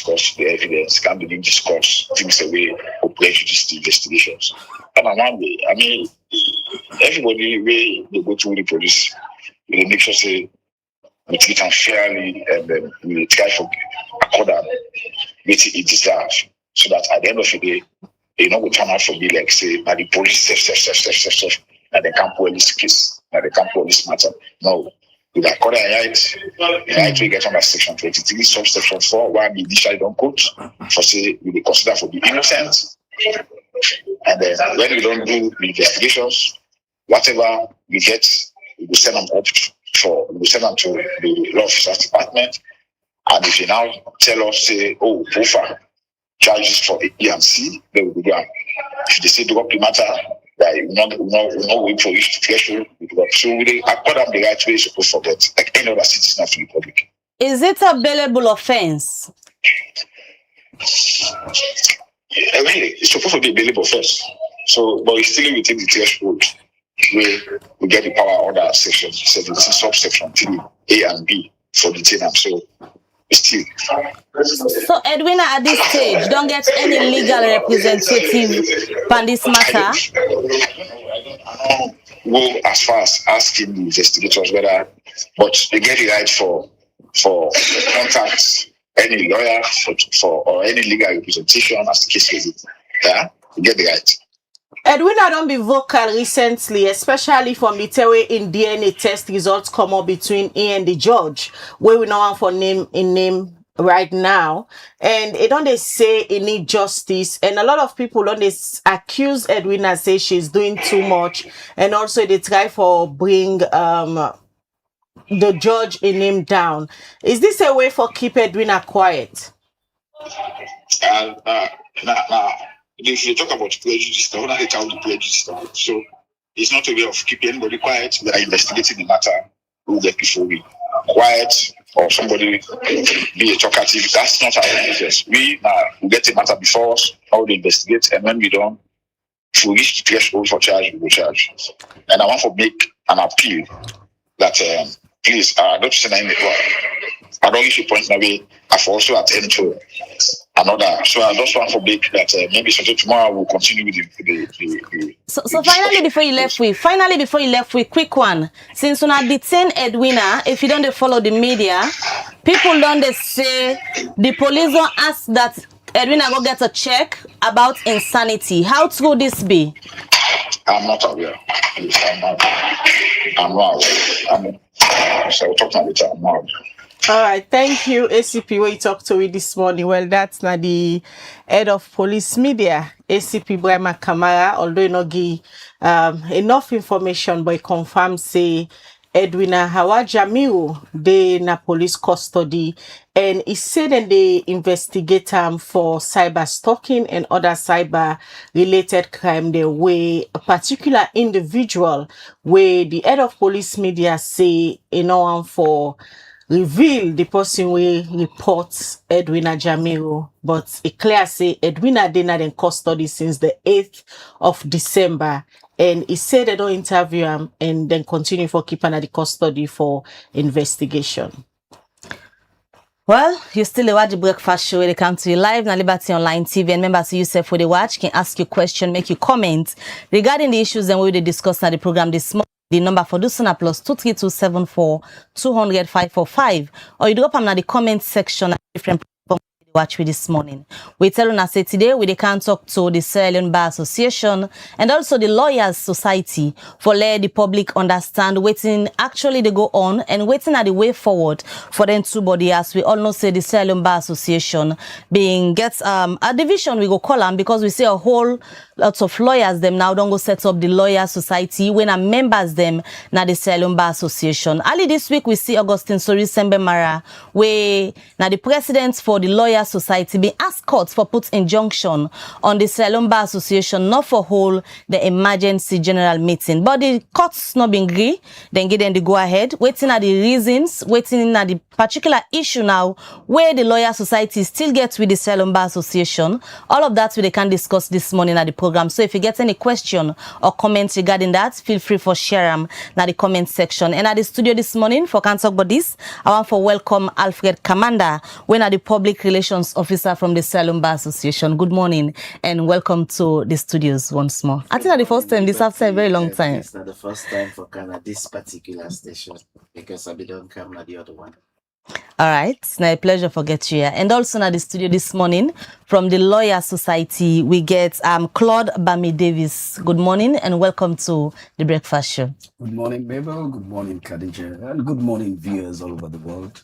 discuss the evidence, can't begin discuss things away or prejudice the investigations. And one way, I mean, everybody way they go through the police, they make sure say we treat them fairly and then we try to accord them what it deserves. So that at the end of the day, they don't go turn out for me like say, now the police safe, and they can't police case, and they can't police matter. No. With a corner right, we get under section 23, subsection 4, where we initially don't quote for say we consider for the innocent. And then when we don't do the investigations, whatever we get, we will send them up we will send them to the law officers department. And if they now tell us, say, oh, profile charges for A, B, and C, then we will do them. If they say drop the matter, we're not waiting for each threshold. So we accord them the right way to forget, like any other citizen of the Republic. Is it a bailable offense? I mean, it's supposed to be a bailable offense. So, but it's still within the threshold where we get the power order section 17, subsection 3, A and B for detaining. So still. So Edwina, at this stage, don't get any legal representative on this matter. I don't go as far as asking the investigators whether, but they get the right for contact any lawyer or any legal representation as the case is. Yeah, they get the right. Edwina don't be vocal recently, especially from the way in DNA test results come up between he and the judge, where we know one for name right now, and it don't they say it need justice, and a lot of people don't they accuse Edwina, say she's doing too much, and also they try for bring the judge in him down. Is this a way for keep Edwina quiet? If you talk about prejudice, I want to tell the prejudice. So it's not a way of keeping anybody quiet. We are investigating the matter. We'll get before we quiet or somebody be a talkative. That's not our business. We get a matter before us, how we investigate, and when we don't, if we reach the threshold for charge, we will charge. And I want to make an appeal that please, don't say anything. I don't issue points away. I've also attended to another. So I just want to make that maybe tomorrow we'll continue with the So finally, before you left with, quick one. Since when I detain Edwina, if you don't follow the media, people don't say the police don't ask that Edwina go get a check about insanity. How true this be? I'm not aware. I'm not aware. So we'll talk about it tomorrow. All right, thank you, ACP. We talked to you this morning. Well, that's not the head of police media, ACP Brima Kamara. Although you not give enough information, but confirm say Edwina Jamiru they na police custody, and he said that they investigate for cyber stalking and other cyber related crime. The way a particular individual where the head of police media say for reveal the person we reports Edwina Jamiru, but it clear say Edwina they not in custody since the 8th of December, and he said they don't interview him and then continue for keeping at the custody for investigation. Well, you still watch the breakfast show. They come to you live on Liberty Online TV, and members of yourself for the watch can ask your question, make your comment regarding the issues and we will discuss on the program this morning. The number for this one plus 23274 200 545, or you drop them in the comment section at different platforms you watch with this morning. We tell you say today we can talk to the Sierra Leone Bar Association and also the Lawyers Society for let the public understand waiting actually they go on and waiting at the way forward for them two body. As we all know, say the Sierra Leone Bar Association being gets a division we go call them because we see a whole lots of lawyers them now don't go set up the Lawyer Society when our members them now the Sierra Leone Bar Association. Early this week we see Augustine Sori Mara where now the president for the Lawyer Society be asked courts for put injunction on the Sierra Leone Bar Association not for hold the emergency general meeting. But the courts not been agree, then give them the go ahead, waiting at the reasons, waiting at the particular issue now where the Lawyer Society still gets with the Sierra Leone Bar Association. All of that we can discuss this morning at the program. So if you get any question or comments regarding that, feel free for share them in the comment section. And at the studio this morning for can talk about this, I want to welcome Alfred Kamanda, when at the public relations Relations Officer from the Sierra Leone Bar Association. Good morning and welcome to the studios once more. I think that's the first time, this after a very long time. It's not the first time for Canada, this particular station, because I don't come at the other one. All right, it's a pleasure for get you here. And also at the studio this morning from the Lawyer Society, we get Claude Bhamee Davies. Good morning and welcome to the Breakfast Show. Good morning, Mabel. Good morning, Khadija. And good morning, viewers all over the world.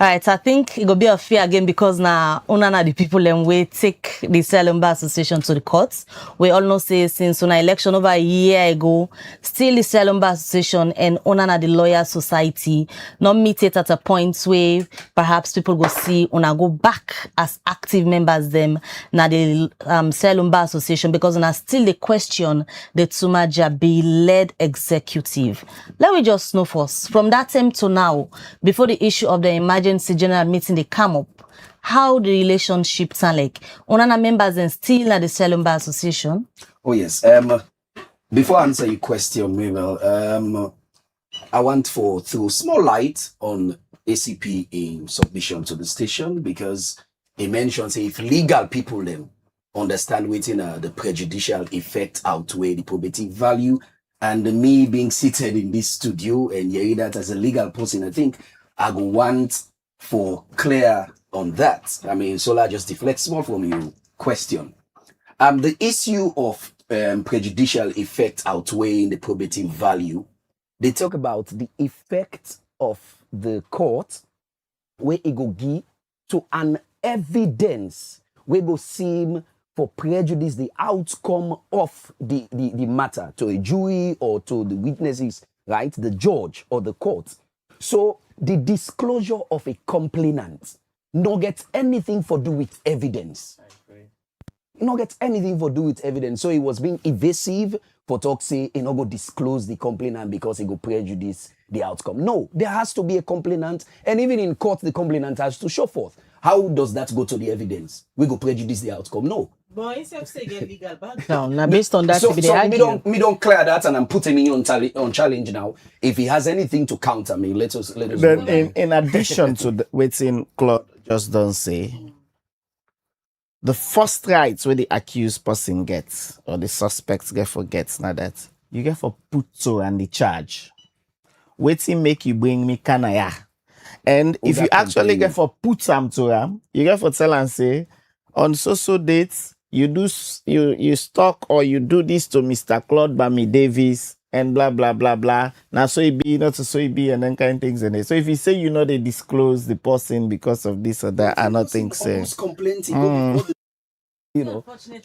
All right, I think it will be a fair again because now una the people and we take the Sierra Leone Bar Association to the courts. We all know say since una election over a year ago, still the Sierra Leone Bar Association and una the Lawyer Society not meet it at a point where perhaps people go see una go back as active members them na the Sierra Leone Bar Association because una still the question the Tumaja be led executive. Let me just know first from that time to now, before the issue of the emergency general meeting they come up, how the relationship sound like? Unana members and still at the Sierra Leone Bar Association? Oh yes. Before I answer your question, Mabel, I want to throw small light on ACP in submission to the station because he mentions if legal people then understand within the prejudicial effect outweigh the probative value, and me being seated in this studio and hearing that as a legal person, I think I go want for clear on that. I mean, Sola just deflect small from your question. The issue of prejudicial effect outweighing the probative value, they talk about the effect of the court where it go give to an evidence where go seem for prejudice the outcome of the matter to a jury or to the witnesses, right? The judge or the court. So the disclosure of a complainant not get anything for do with evidence. Not get anything for do with evidence. So it was being evasive for talk say he not go disclose the complainant because he go prejudice the outcome. No, there has to be a complainant, and even in court the complainant has to show forth. How does that go to the evidence? We go prejudice the outcome. No. But instead say get legal background. Now based on that, so me don't clear that, and I'm putting me on challenge now. If he has anything to counter me, let us. Then in addition to the waiting, Claude just don't say the first rights where the accused person gets or the suspect gets now that you get for put to and the charge. Waiting make you bring me kanaya. And if you actually get for put some to them, you get for tell and say on so dates you stalk or you do this to Mr. Claude Bhamee Davies and blah blah blah blah. Now so it be not so it be and then kind of things in it. So if you say they disclose the person because of this or that, I not think so.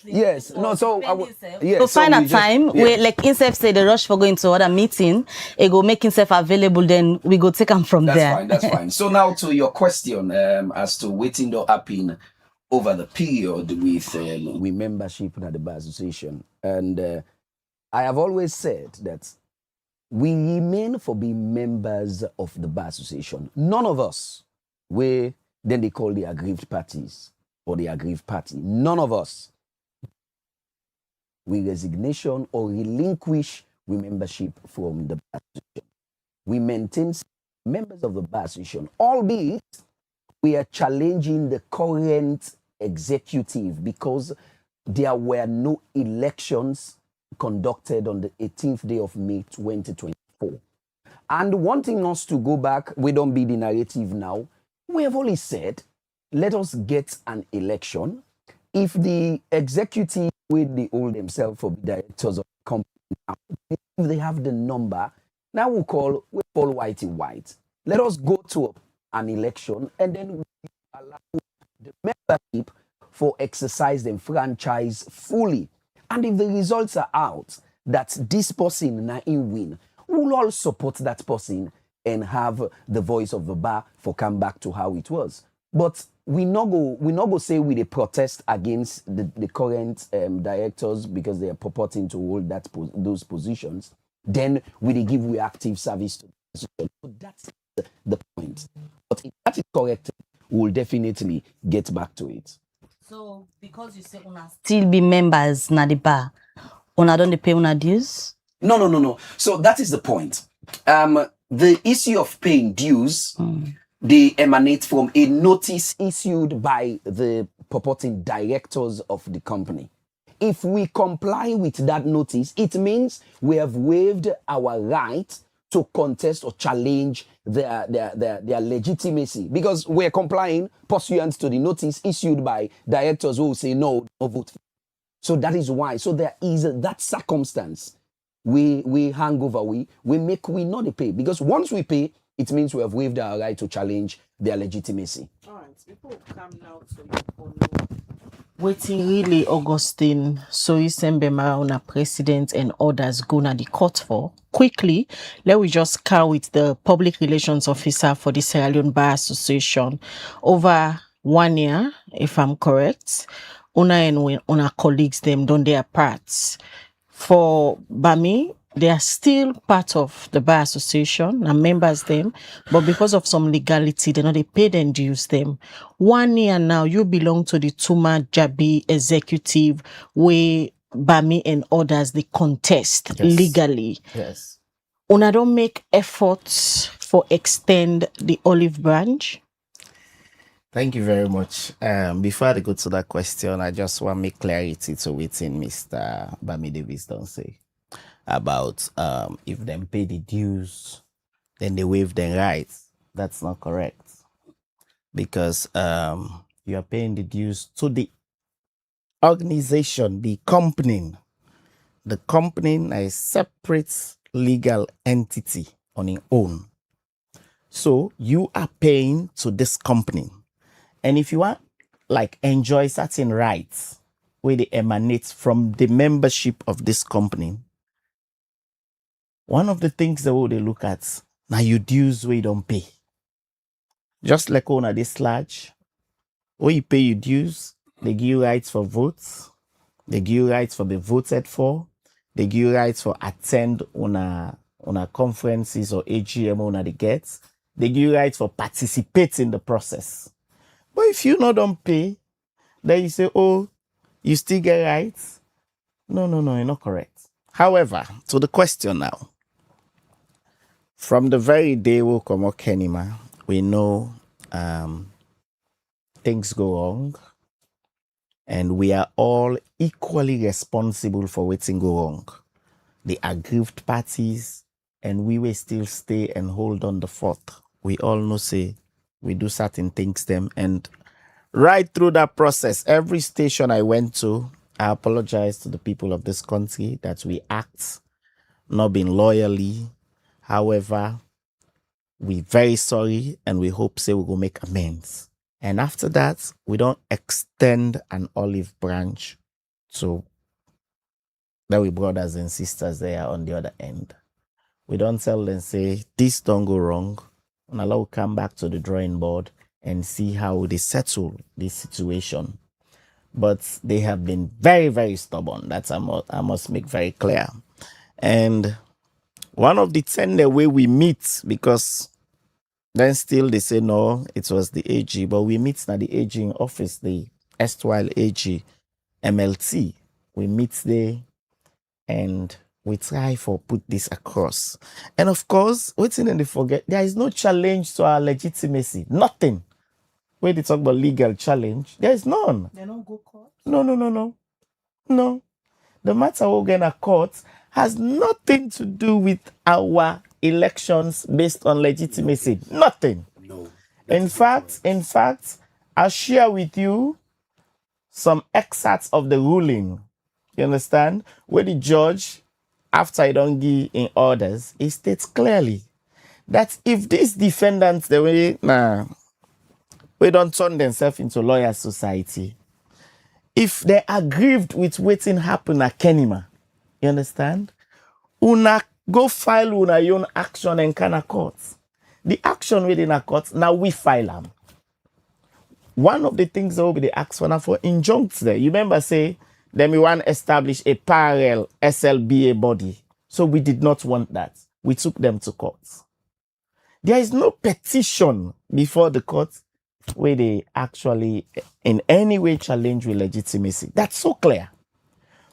Yes. No. So so find a time where like himself say the rush for going to other meeting, it go make himself available. Then we go take him from there. That's fine. So now to your question, as to waiting to happen over the period with membership at the Bar Association, and I have always said that we remain for being members of the Bar Association. None of us, then they call the aggrieved parties or the aggrieved party. None of us, we resignation or relinquish we membership from the Bar Association. We maintain members of the Bar Association, albeit we are challenging the current executive because there were no elections conducted on the 18th day of May 2024. And wanting us to go back, we don't be the narrative now. We have only said, let us get an election. If the executive will they hold themselves for directors of the company, if they have the number, now we follow white. Let us go to an election and then we allow the membership for exercise the franchise fully. And if the results are out that this person na in win, we'll all support that person and have the voice of the bar for come back to how it was. But we not go say we protest against the current directors because they are purporting to hold those positions. Then we give we active service to the position. So that's the point. But if that is correct, we'll definitely get back to it. So because you say una still be members na the bar, una don't pay una dues? No. So that is the point. The issue of paying dues, they emanate from a notice issued by the purporting directors of the company. If we comply with that notice, it means we have waived our right to contest or challenge their legitimacy, because we're complying pursuant to the notice issued by directors who will say no vote. So that is why. So there is that circumstance. We hang over, we not pay, because once we pay, it means we have waived our right to challenge their legitimacy. All right, people come now to waiting really Augustine Soisembe Marauna president and others go na the court for. Quickly, let we just start with the public relations officer for the Sierra Leone Bar Association. Over 1 year, if I'm correct, Una and Una colleagues them done their parts. For Bhamee, they are still part of the Bar Association and members them, but because of some legality, they pay and dues them. 1 year now, you belong to the Tuma Jabi executive, where Bhamee and others, they contest legally. Yes. Una don't make efforts for extend the olive branch? Thank you very much. Before I go to that question, I just want to make clarity to within Mr. Bhamee Davies don't say about if them pay the dues, then they waive their rights. That's not correct, because you are paying the dues to the organization, the company. The company is a separate legal entity on its own. So you are paying to this company. And if you want, like, enjoy certain rights where they emanate from the membership of this company, one of the things that they look at, now you dues where you don't pay. Just like on this large, when you pay your dues, they give you rights for votes, they give you rights for be voted for, they give you rights for attend on a conferences or AGM on the gets, they give you rights for participate in the process. But if you don't pay, then you say, oh, you still get rights? No, you're not correct. However, to the question now, from the very day we come up Kenima, we know things go wrong, and we are all equally responsible for what's go wrong. The aggrieved parties, and we will still stay and hold on the fort. We all know, say, we do certain things them, and right through that process, every station I went to, I apologize to the people of this country that we act not being loyally. However, we're very sorry, and we hope say we will make amends. And after that, we don't extend an olive branch to our brothers and sisters there on the other end. We don't tell them, say, this don't go wrong, and Allah will come back to the drawing board and see how they settle this situation. But they have been very, very stubborn. That's I must make very clear. And one of the tender way we meet, because then still they say no, it was the AG, but we meet now the AG in office, the erstwhile AG MLT. We meet there and we try for put this across. And of course, what's in they forget, there is no challenge to our legitimacy. Nothing. When they talk about legal challenge, there is none. They don't go court? No. The matter we're going to court has nothing to do with our elections based on legitimacy. Nothing. No. In fact, I'll share with you some excerpts of the ruling. You understand? Where the judge, after I don't give in orders, he states clearly that if these defendants, we don't turn themselves into lawyer society, if they aggrieved with waiting happen at Kenima, you understand? Una go file una own action in Kana court. The action within a court, now we file them. One of the things that will be the ask for injuncts there. You remember say, then we want to establish a parallel SLBA body. So we did not want that. We took them to court. There is no petition before the court where they actually in any way challenge with legitimacy. That's so clear.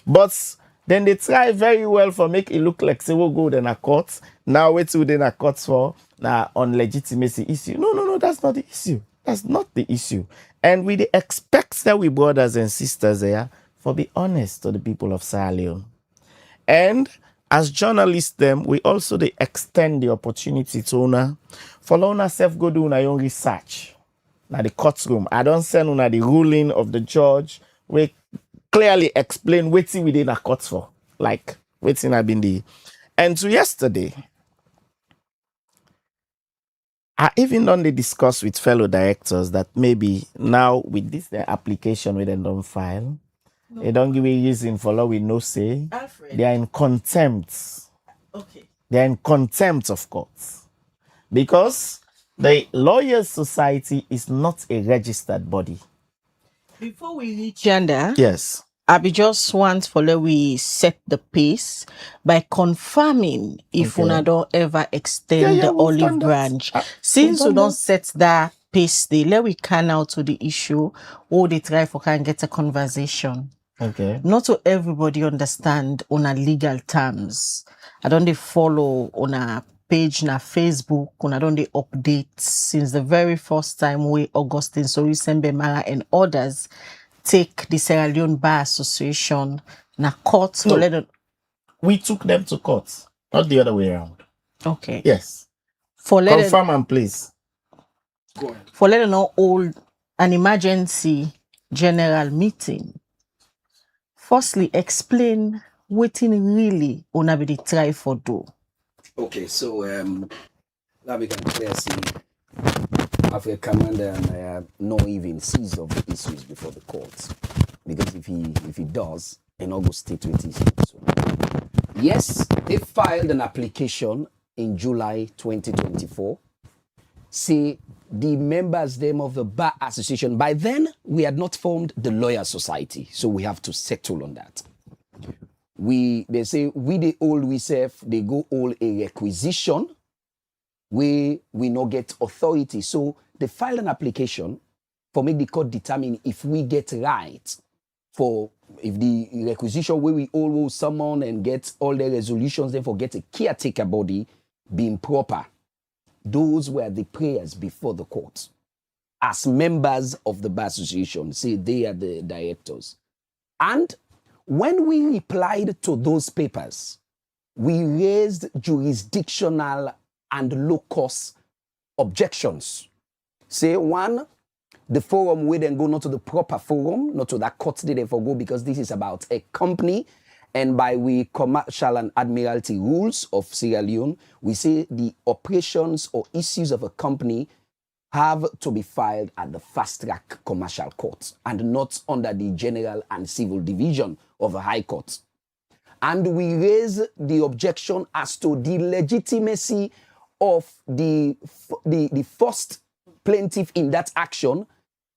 But Then they try very well for make it look like say we'll go in a court. Now wait till then a court for on legitimacy issue. No, that's not the issue. That's not the issue. And we expect that we brothers and sisters there for be honest to the people of Sierra Leone. And as journalists them, we also they extend the opportunity to una follow una self go do una own research. Now the courtroom. I don't send una the ruling of the judge. We clearly explain waiting within a court for. Like waiting I've been the. And to yesterday, I even done the discuss with fellow directors that maybe now with this their application with them don't file. They don't give a reason for law we no say. Alfred. They are in contempt. Okay. They are in contempt of courts. Because the Lawyers Society is not a registered body. Before we reach yonder, Yes. I be just want for let we set the pace by confirming if Okay. una don't ever extend the we've olive done that. branch. We've Since we done don't that. set that pace, they let we can out to the issue or they try for can get a conversation. Okay. Not to everybody understand on a legal terms. I don't they follow on a page na Facebook, on I don't they update since the very first time we Augustine Sorisembe Mara and others take the Sierra Leone Bar Association na court No. for let them, We took them to court, not the other way around. okay. Yes. For let them, Confirm and please. Go ahead. for let them know hold an emergency general meeting. Firstly, explain what in really una be dey try for do. Okay, so that we can clearly see Alfred Kamanda and I are not even seized of the issues before the courts. Because if he does, in August state with issues. So, yes, they filed an application in July 2024. Say the members them of the Bar Association. By then, we had not formed the Lawyer Society, so we have to settle on that. They say we the all we serve, they go all a requisition. We not get authority. So they filed an application for make the court determine if we get right for if the requisition where we all will summon and get all the resolutions, then for get a caretaker body being proper. Those were the prayers before the court. As members of the Bar Association, say they are the directors. And when we replied to those papers, we raised jurisdictional and locus objections. Say one, the forum will then go not to the proper forum, not to that court they therefore go because this is about a company. And by we commercial and admiralty rules of Sierra Leone, we say the operations or issues of a company have to be filed at the fast-track commercial court and not under the general and civil division of a high court. And we raise the objection as to the legitimacy of the first plaintiff in that action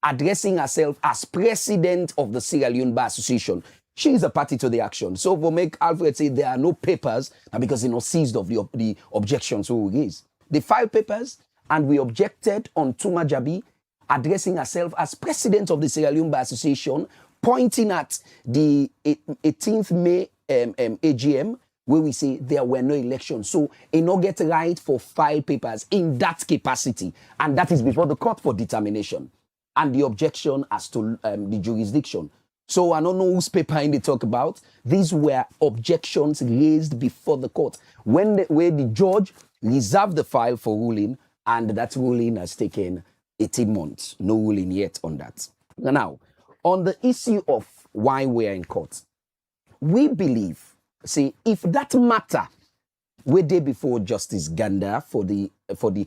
addressing herself as president of the Sierra Leone Bar Association. She is a party to the action. So for make Alfred say there are no papers, and because he not seized of the objections we raise. They filed papers, and we objected on Tuma Jabi addressing herself as president of the Sierra Leone Bar Association, pointing at the 18th May AGM, where we say there were no elections. So it not get right for file papers in that capacity, and that is before the court for determination. And the objection as to the jurisdiction. So I don't know whose paper in they talk about. These were objections raised before the court. Where the judge reserved the file for ruling, and that ruling has taken 18 months. No ruling yet on that. Now, on the issue of why we are in court, we believe, see, if that matter were there before Justice Ganda for the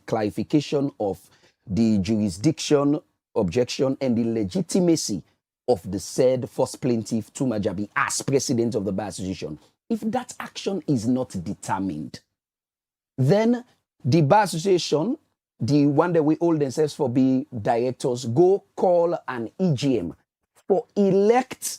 clarification of the jurisdiction objection and the legitimacy of the said first plaintiff Tuma Jabi as president of the Bar Association, if that action is not determined, then the Bar Association, the one that we hold themselves for be directors, go call an EGM for elect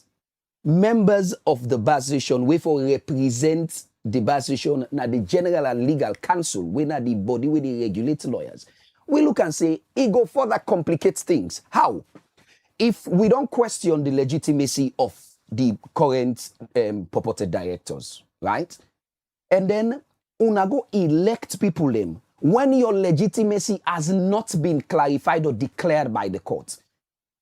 members of the Bar Association, we for represent the Bar Association, na the General and Legal Council, we na the body with the regulate lawyers. We look and say, it go further complicate things. How? If we don't question the legitimacy of the current purported directors, right? And then una go elect people them when your legitimacy has not been clarified or declared by the court.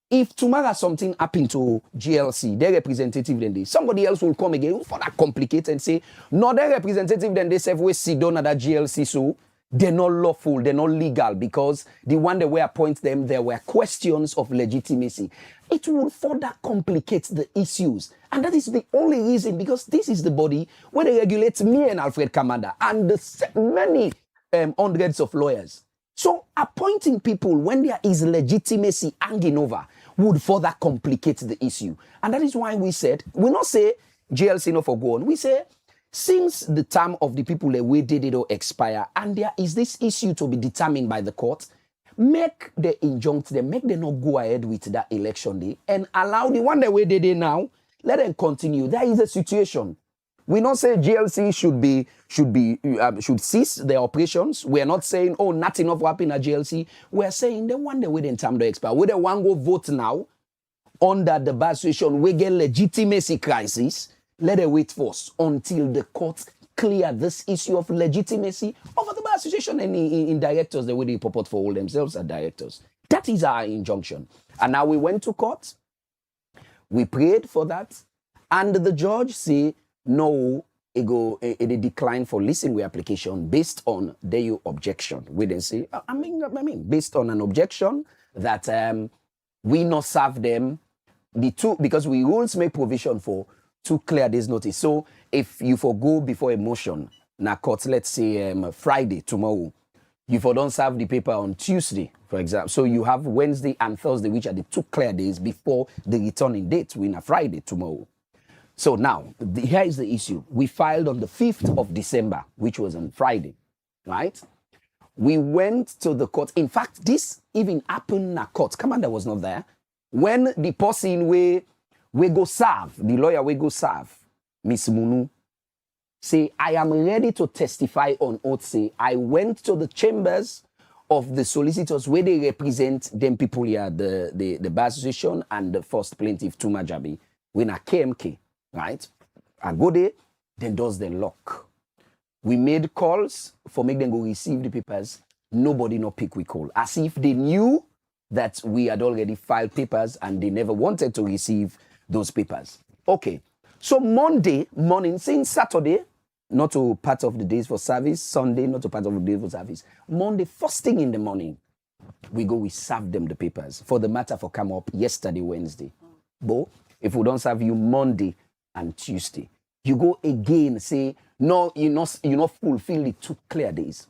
If tomorrow something happened to GLC, their representative then they, somebody else will come again for that complicate and say, no, their representative then they say we sit down at that GLC, so they're not lawful, they're not legal, because the one that we appoint them, there were questions of legitimacy. It will further complicate the issues. And that is the only reason, because this is the body where they regulate me and Alfred Kamanda and many hundreds of lawyers. So appointing people when there is legitimacy hanging over would further complicate the issue. And that is why we said, we not say GLC no for go on. We say, since the term of the people that we did it or expire, and there is this issue to be determined by the court, make the injunct them, make them not go ahead with that election day, and allow the one that we did it now, let them continue. There is a situation. We not say GLC should cease their operations. We are not saying, oh, nothing enough happened at GLC. We are saying the one that we didn't term to expire. We the one go vote now under the bar association. We get legitimacy crisis. Let it wait first until the court clear this issue of legitimacy over the bar association and in directors the way they purport for all themselves as directors. That is our injunction. And now we went to court. We prayed for that, and the judge say no. It decline for listening with application based on their objection. We then say, I mean, based on an objection that we not serve them the two, because we rules make provision for to clear this notice. So if you forgo before a motion, na court, let's say Friday, tomorrow, you for don't serve the paper on Tuesday, for example. So you have Wednesday and Thursday, which are the two clear days before the returning date, we na Friday, tomorrow. So now, here is the issue. We filed on the 5th of December, which was on Friday, right? We went to the court. In fact, this even happened in a court. Kamanda was not there. When the person we go serve, the lawyer we go serve, Miss Munu, say, I am ready to testify on oath, say, I went to the chambers of the solicitors where they represent them people here, the bar association and the first plaintiff, Tuma Jabi, when a KMK. Right? I go there, then does the lock. We made calls for make them go receive the papers. Nobody no pick we call. As if they knew that we had already filed papers and they never wanted to receive those papers. Okay. So Monday morning, since Saturday, not to part of the days for service, Sunday, not to part of the days for service. Monday, first thing in the morning, we serve them the papers for the matter for come up yesterday, Wednesday. But if we don't serve you Monday and Tuesday, you go again, say, no, you not fulfill the 2 clear days.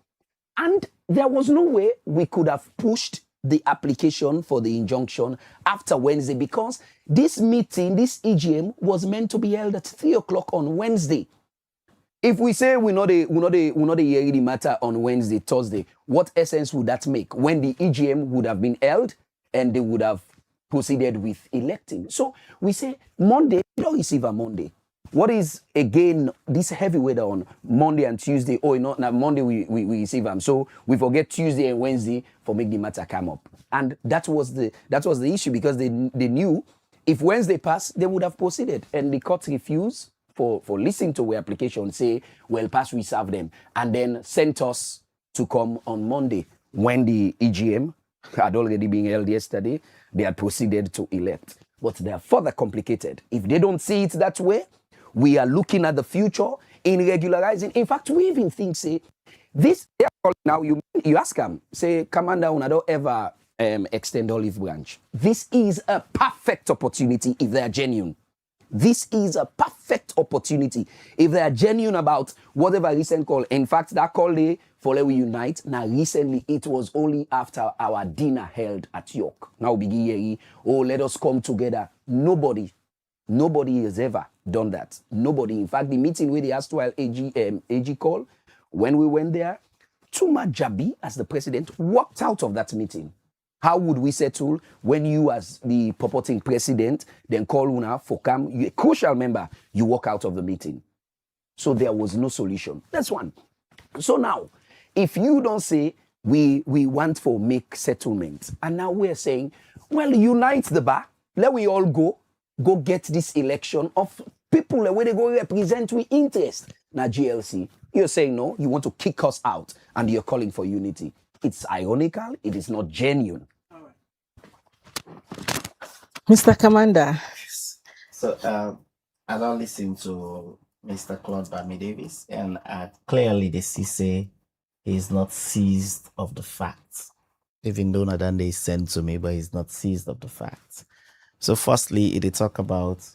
And there was no way we could have pushed the application for the injunction after Wednesday, because this meeting, this EGM, was meant to be held at 3 o'clock on Wednesday. If we say we know the hearing the matter on Wednesday, Thursday, what essence would that make when the EGM would have been held and they would have proceeded with electing? So we say Monday, we don't receive a Monday. What is again this heavy weather on Monday and Tuesday? Oh, no, now Monday we receive them. So we forget Tuesday and Wednesday for make the matter come up. And that was the issue, because they knew if Wednesday passed, they would have proceeded. And the court refused for listening to our application, say, well, pass, we serve them, and then sent us to come on Monday when the EGM had already been held yesterday. They had proceeded to elect. But they are further complicated. If they don't see it that way, we are looking at the future in regularizing. In fact, we even think, say, this, now you ask them, say, Kamanda, una don't ever extend olive branch. This is a perfect opportunity if they are genuine. This is a perfect opportunity if they are genuine about whatever recent call. In fact, that call day for Let We Unite, now recently it was only after our dinner held at York. Now begin here, oh, let us come together. Nobody has ever done that. Nobody. In fact, the meeting where they asked while AG call, when we went there, Tuma Jabi, as the president, walked out of that meeting. How would we settle when you, as the purporting president, then call Una for come, a crucial member, you walk out of the meeting? So there was no solution. That's one. So now, if you don't say we want for make settlement, and now we're saying, well, unite the bar, let we all go, go get this election of people where they go represent with interest. Now GLC, you're saying no, you want to kick us out and you're calling for unity. It's ironical, it is not genuine. Mr. Kamanda. So I don't listen to Mr. Claude Bhamee Davies, and clearly the CC is not seized of the facts. Even though Nadande is sent to me, but he's not seized of the facts. So firstly, it talk about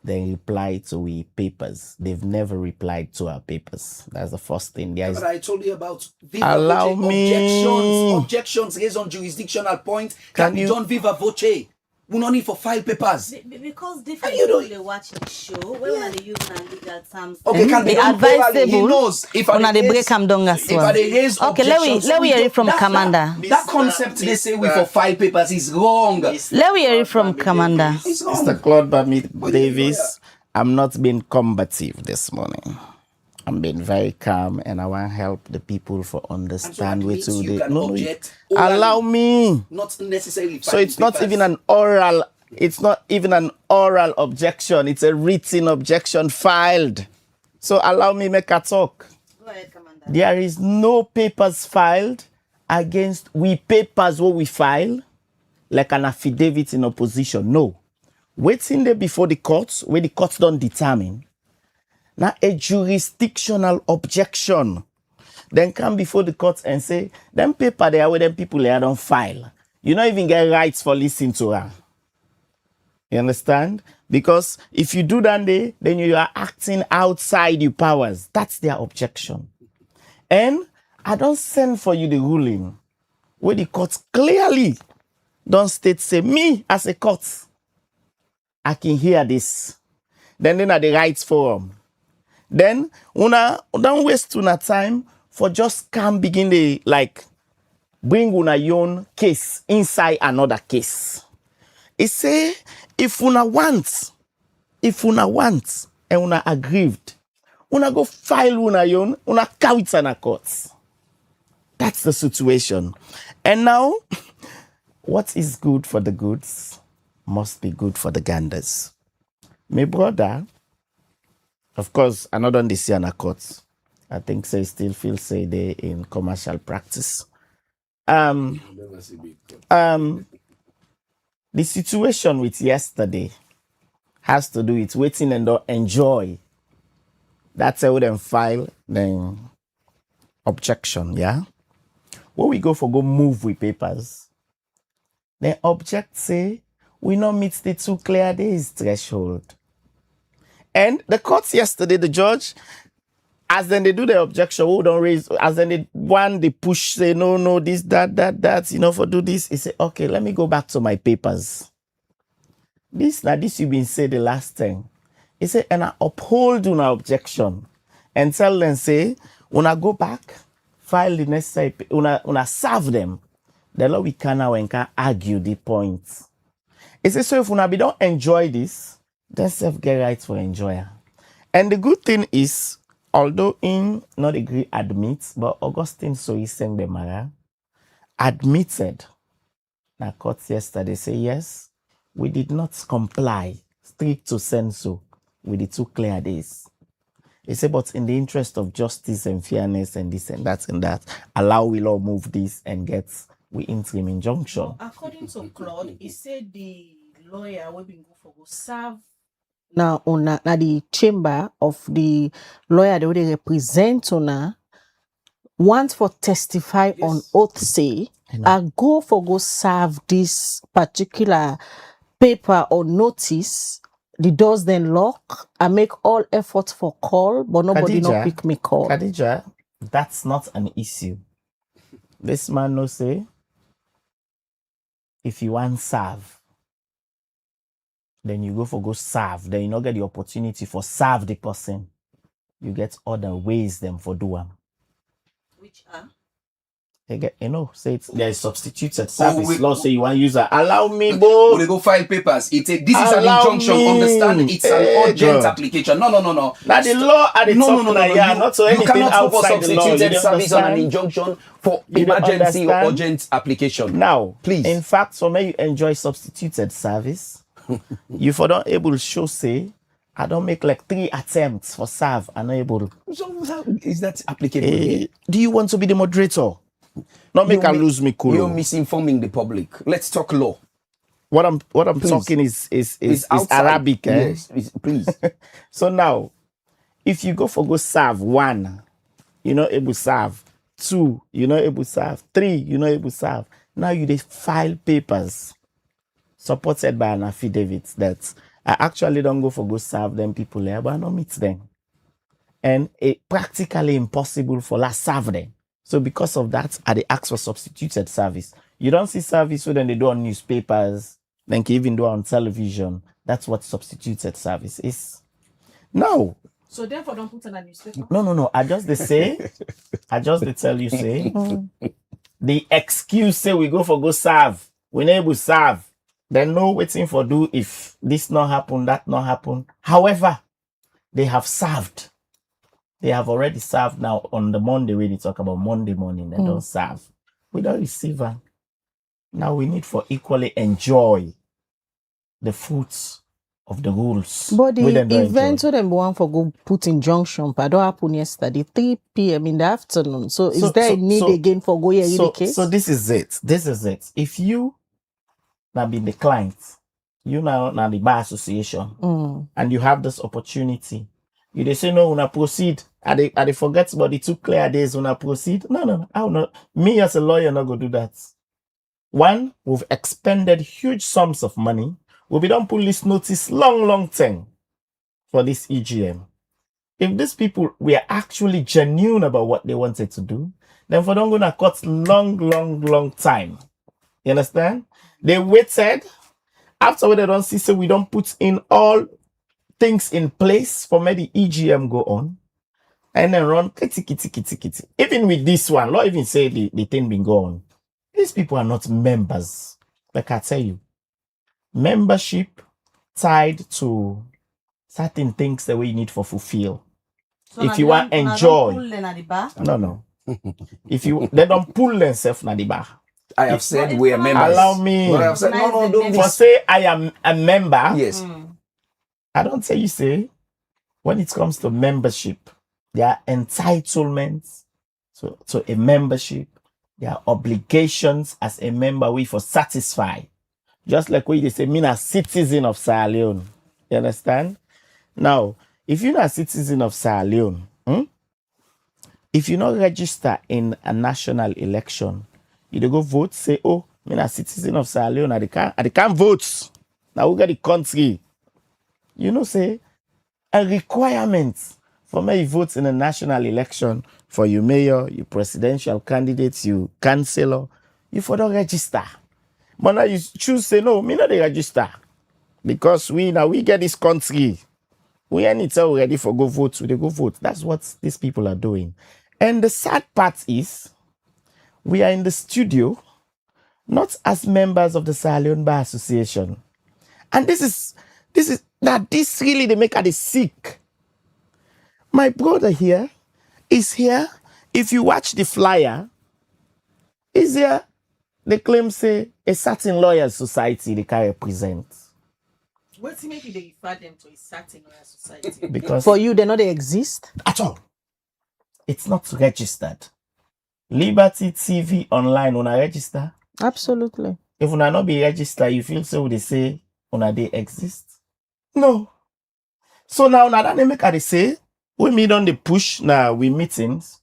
they reply to we papers. They've never replied to our papers. That's the first thing. There is, but I told you about viva allow voce me. Objections raised on jurisdictional point Can be you done viva voce. We don't need for file papers. Because different people they watch the show, when they use legal terms. Okay, can be advisable. He knows if they break them down as well. Okay, let me hear it from Kamanda. That concept they say we for file papers is wrong. Let me hear it from Kamanda. Mr. Claude Bhamee Davies, I'm not being combative this morning. I'm being very calm, and I want to help the people for understand what to do. No, allow me. Not necessarily. So it's not even an oral. It's not even an oral objection. It's a written objection filed. So allow me make a talk. Go ahead, Commander. There is no papers filed against we papers what we file, like an affidavit in opposition. No, waiting there before the courts, where the courts don't determine. Now a jurisdictional objection then come before the court and say, them paper there with them people there don't file. You don't even get rights for listening to her. You understand? Because if you do that day, then you are acting outside your powers. That's their objection. And I don't send for you the ruling where the court clearly don't state, say, me as a court, I can hear this. Then at the rights forum. Then, don't waste una time for just come begin the, like, bring una own case inside another case. It say, if una want, and una aggrieved, una go file una own, una carry it in a court. That's the situation. And now, what is good for the goods must be good for the ganders. My brother, of course, another on the Sierra court. I think they still feel say they in commercial practice. The situation with yesterday has to do with waiting and don't enjoy. That's how them file the objection, yeah? When we go move with papers, the object say, we not meet the 2 clear days threshold. And the courts yesterday, the judge, as then they do the objection, who don't raise, as then they push, say, no, this, that, for do this. He say, okay, let me go back to my papers. This you've been said the last time. He said, and I uphold una objection and tell them, say, when I go back, file the necessary, una serve them. The law we can now and can argue the points. He said, so if una be don't enjoy this, then self get rights for enjoyer. And the good thing is, although in not agree admits, but Augustine Soiseng Bemara admitted na court yesterday say yes, we did not comply strict to sensu with the 2 clear days. He said, but in the interest of justice and fairness and this and that, allow we law move this and get we interim injunction. Well, according to Claude, he said the lawyer will be go for go serve now on the chamber of the lawyer they represent on want for testify on oath say I go serve this particular paper or notice. The doors then lock. I make all efforts for call, but nobody not pick me call. Khadija, that's not an issue. This man no say, if you want serve, then you go serve. Then you not get the opportunity for serve the person. You get other ways them for do them. Which are? Say it's there is substituted service law. Say you want user. Allow me, boy. They go file papers. This is an injunction. Understand? It's an urgent application. No. Now the law at the top. Not so anything outside the law. Substituted service on an injunction for emergency or urgent application. Now, please. In fact, so may you enjoy substituted service. You for don't able to show say, I don't make like 3 attempts for serve. I'm not able. So how is that applicable here? Do you want to be the moderator? Not make I lose me cool. You're misinforming the public. Let's talk law. What I'm talking is Arabic. Yes, please. So now, if you go serve 1, you're not able to serve 2, you're not able to serve 3, you're not able to serve. Now you dey file papers supported by an affidavit that I actually don't go serve them people there, but I don't meet them. And it's practically impossible for last serve them. So because of that, I dey ask for substituted service. You don't see service when they do on newspapers, then can even do on television. That's what substituted service is. No. So therefore, don't put on a newspaper. No. I just they tell you say the excuse say we go serve. We not able to serve. Then no waiting for do if this not happen, that not happen. However, they have served. They have already served now on the Monday when they talk about Monday morning. They don't serve. We don't receive them. Now we need for equally enjoy the fruits of the rules. But the event where them want for go put injunction, but don't happen yesterday, 3 p.m. in the afternoon. So is there a need again for go here in the case? So this is it. If you now be the client, you now the bar association, and you have this opportunity, you they say no, una proceed. I they forget about the 2 clear days una proceed. No. I will not. Me as a lawyer not go do that. 1, we've expended huge sums of money. We don't pull this notice long time for this EGM. If these people were actually genuine about what they wanted to do, then for them gonna cut long time. You understand? They waited. After they don't see, so we don't put in all things in place for me the EGM go on. And then run kitty. Even with this one, not even say the thing been gone. These people are not members. Like I tell you. Membership tied to certain things that we need for fulfill. So if you want to enjoy, no. If you they don't pull themselves na the bar. I have said we are members. Allow me. But I have said no. Don't for say I am a member. Yes. I don't say you say when it comes to membership, there are entitlements to a membership. There are obligations as a member we for satisfy. Just like when they say, me a citizen of Sierra Leone. You understand? Now, if you're not a citizen of Sierra Leone, if you not register in a national election, you go vote, say, oh, me a citizen of Sierra Leone, I can't vote. Now we got the country. You know, say, a requirement for me vote in a national election for you mayor, you presidential candidates, you councillor, you for don't register. But now you choose say no, me not the register. Because we get this country. We ain't ready for go vote, so they go vote. That's what these people are doing. And the sad part is we are in the studio, not as members of the Sierra Leone Bar Association. And this really they make us sick. My brother here is here. If you watch the flyer, is here. They claim say a certain lawyer society they can represent. What's making they refer them to a certain lawyer society? Because for you, they know they exist at all. It's not registered. Liberty TV online when I register. Absolutely. If una not be registered, you feel so they say una they exist. No. So now that they make they say we meet on the push now we meetings.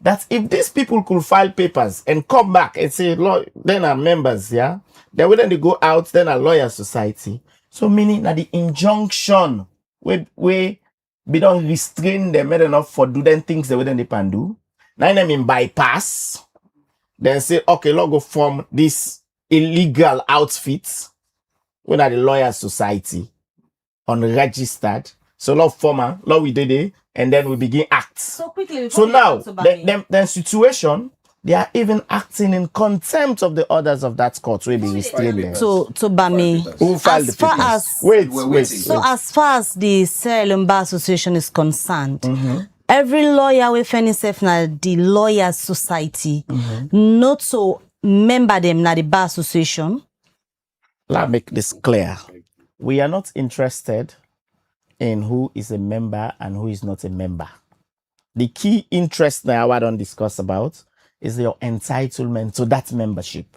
That if these people could file papers and come back and say, then are members, yeah? Then when they go out, then a lawyer society. So meaning that the injunction we don't restrain them enough for doing things that we don't can do. Now they mean bypass. Then say, okay, let's go form this illegal outfits when are the lawyer society unregistered. So love former, love we did it. And then we begin act. So quickly. So now, the situation, they are even acting in contempt of the orders of that court. We be restraining. So Bhamee, who filed the papers? Wait. So as far as the Sierra Leone Bar Association is concerned, every lawyer we find himself na the lawyers society, not so member them na the bar association. Let's make this clear. we are not interested in who is a member and who is not a member. The key interest now I don't discuss about is your entitlement to that membership.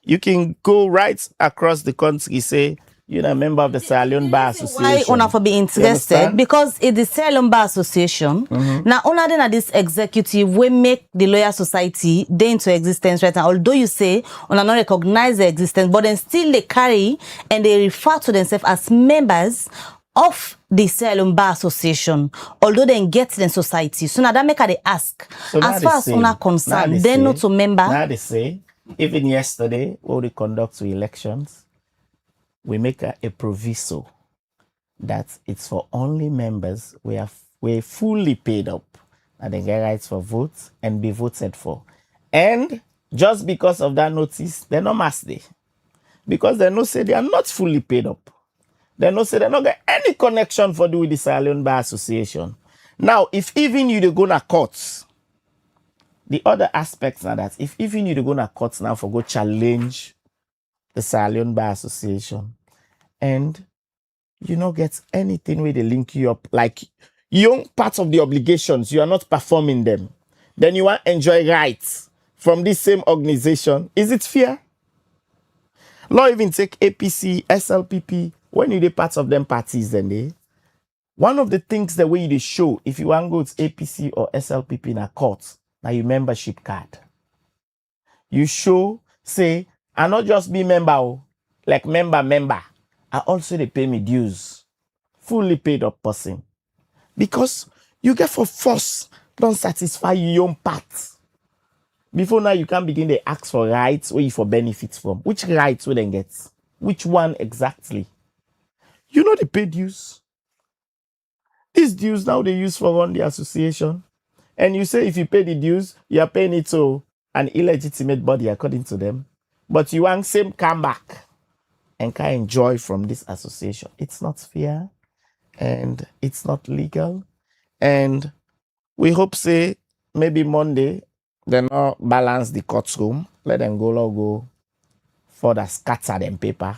You can go right across the country, say, you're a member of the Sierra Leone Bar Association. Why una for be interested? Because it's the Sierra Leone Bar Association. Now, una then this executive we make the Lawyer Society they into existence right now. Although you say una not recognize the existence, but then still they carry and they refer to themselves as members of the Sierra Leone Bar Association, although they get in society. So now that make they ask. So as far as una concerned, they not to member. Now they say, even yesterday, when we conduct elections, we make a proviso that it's for only members we're fully paid up and they get rights for votes and be voted for. And just because of that notice, they're not mass day. Because they know say they are not fully paid up. They know say they don't get any connection for do with the Sierra Leone Bar Association. Now, if even you go to courts, the other aspects are that if even you go to courts now for go challenge the Sierra Leone Bar Association, and you don't get anything where they link you up, like young parts of the obligations, you are not performing them, then you want to enjoy rights from this same organization. Is it fair? Law even take APC, SLPP, when you are part of them parties, then they one of the things the way they show if you want to go to APC or SLPP in a court, now your membership card. You show, say, I not just be member, like member. I also they pay me dues. Fully paid up person. Because you get for force, don't satisfy your own part. Before now you can begin to ask for rights where you for benefits from. Which rights will then get? Which one exactly? You know they pay dues. These dues now they use for run the association. And you say if you pay the dues, you are paying it to an illegitimate body according to them. But you want same come back and can enjoy from this association. It's not fair and it's not legal. And we hope say maybe Monday they not balance the courtroom. Let them go further scatter them paper.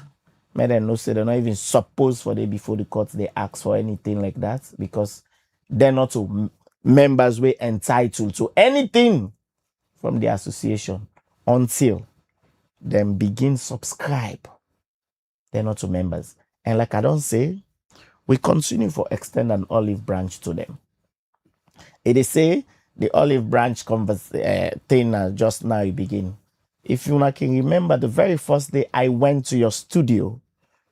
Let them know say they're not even supposed for they before the court they ask for anything like that because they're not to members were entitled to anything from the association until them begin subscribe. They're not to members. And like I don't say, we continue for extend an olive branch to them. It is say the olive branch thing just now you begin. If you can remember the very first day I went to your studio,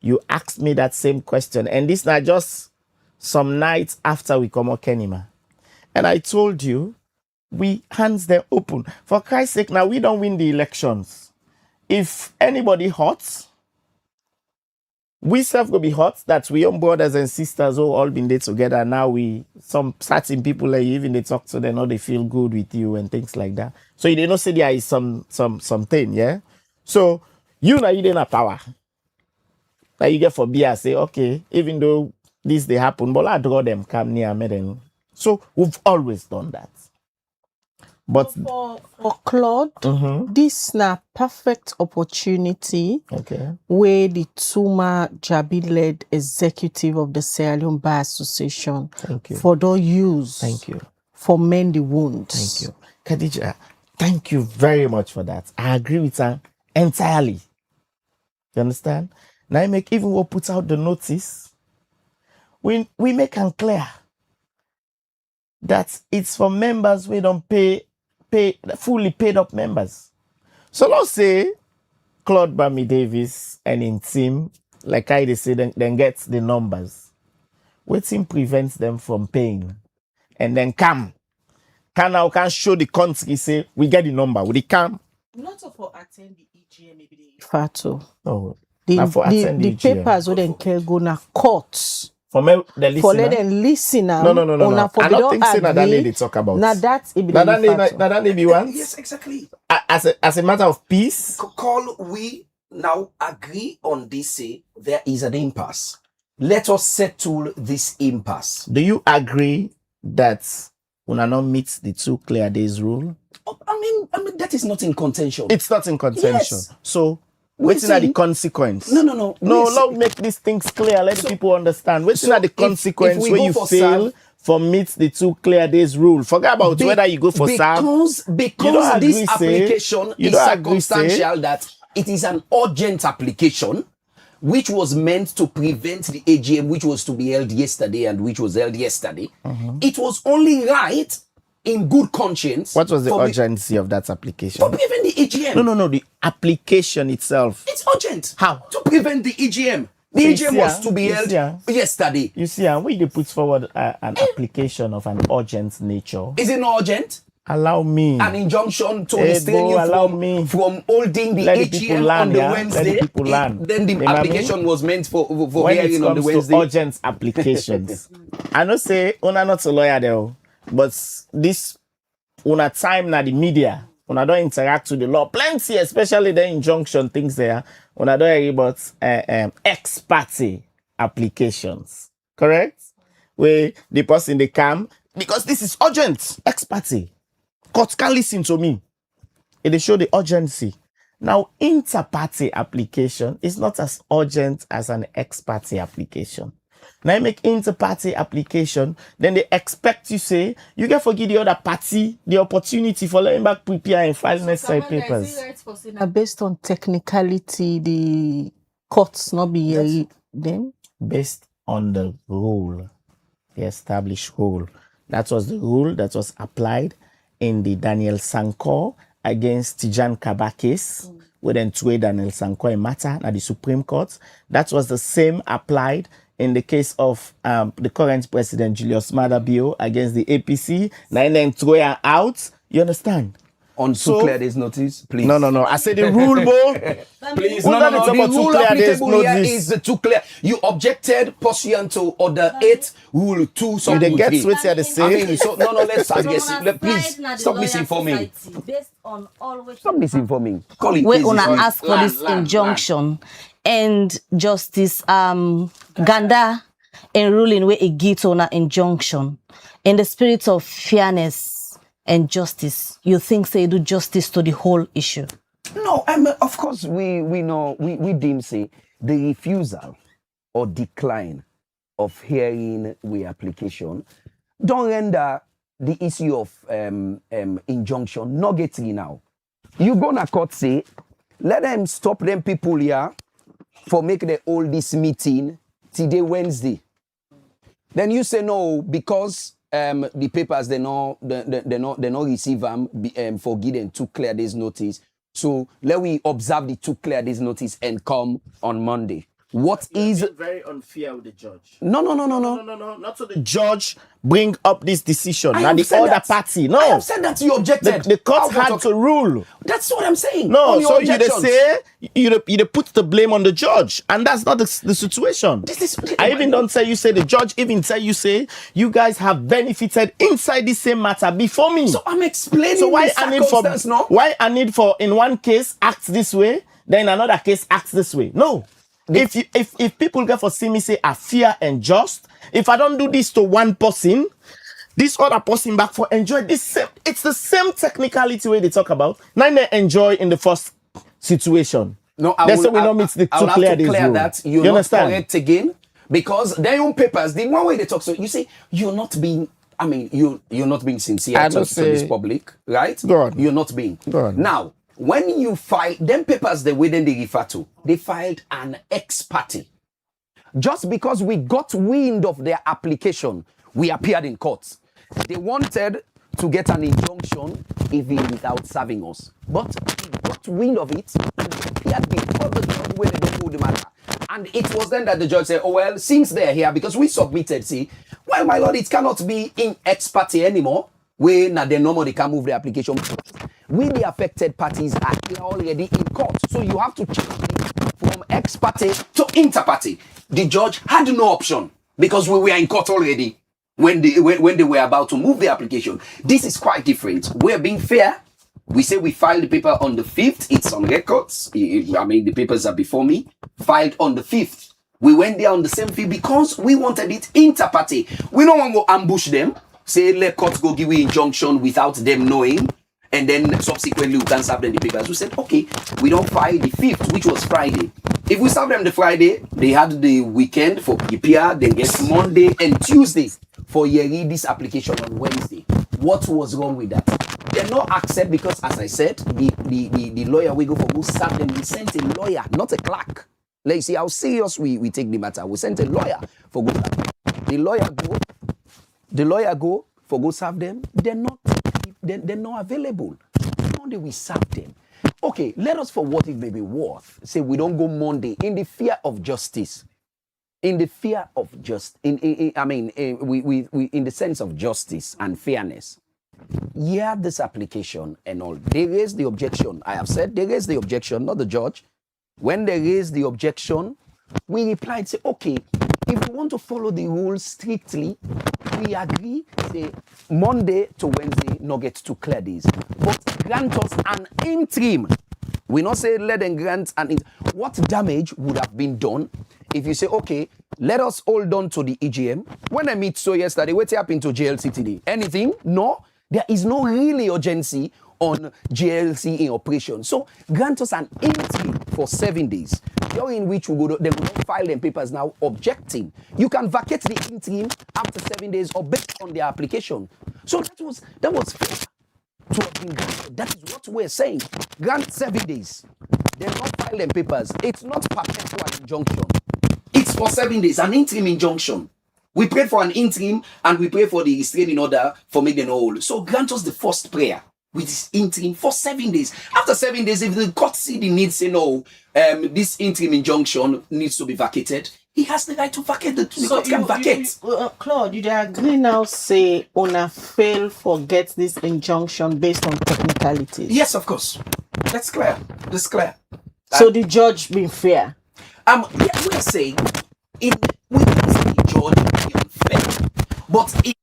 you asked me that same question. And this now just some nights after we come out Kenima. And I told you, we hands them open. For Christ's sake, now we don't win the elections. If anybody hot, we self will be hot that we own brothers and sisters who all been there together. Now we some certain people like even they talk to them or they feel good with you and things like that. So you don't say there is something, yeah. So you now you didn't power. Now you get for beer say okay, even though this they happen, but I draw them come near me then. So we've always done that. But for Claude, this na perfect opportunity where the Tuma Jabi led executive of the Sierra Leone Bar Association for the use for mend the wounds. Thank you. Khadija, thank you very much for that. I agree with her entirely. You understand? Now I make even we'll put out the notice. We make it clear that it's for members we don't pay fully paid up members. So let's say Claude Bhamee Davies and in team, like I say, then gets the numbers. Waiting prevents them from paying. And then can show the country, say, we get the number. Will they come? Not for attend the EGM, maybe they refer to. Oh, the papers wouldn't go na courts. For let them listen. No. I don't think so that they talk about. Now that's that be one. Yes, exactly. As a matter of peace. Call we now agree on this. Say there is an impasse. Let us settle this impasse. Do you agree that una not meet the 2 clear days rule? I mean that is not in contention. It's not in contention. Yes. So What's not the consequence? No. Let make these things clear. Let the people understand. What's not the consequence when you fail for meet the 2 clear days rule? Forget about whether you go for because this application is circumstantial, that it is an urgent application which was meant to prevent the AGM, which was to be held yesterday and which was held yesterday. It was only right in good conscience. What was the urgency of that application? For preventing the AGM. No. The application itself. It's urgent. How? To prevent the AGM. The AGM was to be held yesterday. You see, and when they put forward an application of an urgent nature. Is it not urgent? Allow me. An injunction to restrain you from holding the AGM on the Wednesday. Then the application was meant for hearing on the Wednesday. To urgent applications. I know say, una not a lawyer there, but this una time na the media, una don't interact with the law. Plenty, especially the injunction things there. Una don't hear about ex parte applications. Correct? Where the person they come because this is urgent. Ex parte. Court can listen to me. It show the urgency. Now, inter-party application is not as urgent as an ex-party application. Now, you make inter-party application, then they expect you say, you can forgive the other party the opportunity for letting back prepare and file necessary papers. Based on technicality, the courts not be them? Based on the rule, the established rule. That was the rule that was applied in the Daniel Sankor against Tijan Kaba case, where then two Daniel Sankor matter at the Supreme Court. That was the same applied in the case of the current president, Julius Maada Bio, against the APC. Then throw her out. You understand? On to clear this notice, please. No. I said the rule, bro. Please, no. The rule applicable here is the too clear. You objected pursuant to Order 8, Rule 2. You they get what they say. Let's please stop misinforming. Stop misinforming. We wanna ask for this injunction, and Justice Ganda in ruling where it gives on an injunction in the spirit of fairness and justice. You think they do justice to the whole issue? No, of course we know we deem say the refusal or decline of hearing we application don't render the issue of injunction nuggety now. You go na court say let them stop them people here for make the hold this meeting today Wednesday. Then you say no because the papers they not receive them for getting to clear this notice. So let we observe the to clear this notice and come on Monday. What is very unfair with the judge? No. Not so the judge bring up this decision. Now the other party. No. I have said that you objected. The court had to rule. That's what I'm saying. No, so you say you put the blame on the judge, and that's not the situation. I even don't say you say the judge even say you guys have benefited inside the same matter before me. So I'm explaining. So why I need for in one case act this way, then another case acts this way? No. If people get for see me say are fair and just, if I don't do this to one person, this other person back for enjoy this same, it's the same technicality way they talk about. Now they enjoy in the first situation. No, that's why we don't meet the two clear days rule. That you're not correct again, because their own papers, the one way they talk, so you say you're not being. I mean, you're not being sincere to this public, right? God. You're not being. God. Now, when you file them papers, the way then they refer to, they filed an ex parte. Just because we got wind of their application, we appeared in court. They wanted to get an injunction even without serving us. But we got wind of it and they appeared before the judge when they pulled the matter. And it was then that the judge said, oh, well, since they're here, because we submitted, see, well, my lord, it cannot be in ex parte anymore. We now they no more they can move the application. We the affected parties are here already in court. So you have to change it from ex parte to inter parte. The judge had no option because we were in court already when they were about to move the application. This is quite different. We're being fair. We say we filed the paper on the 5th. It's on records. I mean, the papers are before me. Filed on the 5th. We went there on the same fee because we wanted it inter parte. We don't want to go ambush them. Say, let courts go give you injunction without them knowing. and then subsequently we can serve them the papers. We said, okay, we don't file the 5th, which was Friday. If we serve them the Friday, they had the weekend for prepare, then get Monday and Tuesday for this application on Wednesday. What was wrong with that? They not accept because, as I said, the lawyer we go for who serve them. We sent a lawyer, not a clerk. Let's see how serious we take the matter. We sent a lawyer for go. The lawyer go for go serve them. They're not available. Monday we serve them. Okay, let us for what it may be worth. Say we don't go Monday in the fear of justice. In the fear of justice, in the sense of justice and fairness. Yeah, this application and all. They raised the objection. I have said they raised the objection, not the judge. When they raised the objection, we replied, say, okay, if we want to follow the rules strictly, we agree, say, Monday to Wednesday, not get to clear these. But grant us an interim. We not say let them grant an interim. What damage would have been done if you say, okay, let us hold on to the EGM. When I meet so yesterday, what happened to JLC today? Anything? No. There is no really urgency on JLC in operation. So grant us an interim for 7 days, during which we go, they will not file them papers now objecting. You can vacate the interim after 7 days or based on their application. So that was fair to have been granted. That is what we're saying. Grant 7 days. They will not file them papers. It's not perpetual injunction. It's for 7 days, an interim injunction. We pray for an interim and we pray for the restraining order for make them whole. So grant us the first prayer with this interim for 7 days. After 7 days, if the court see the need, say no, this interim injunction needs to be vacated, he has the right to vacate. The court can vacate. Claude, you agree now say Ona fail forget this injunction based on technicalities? Yes, of course. That's clear. That's clear. So the judge being fair? Yeah, we're saying we can say the judge be unfair, but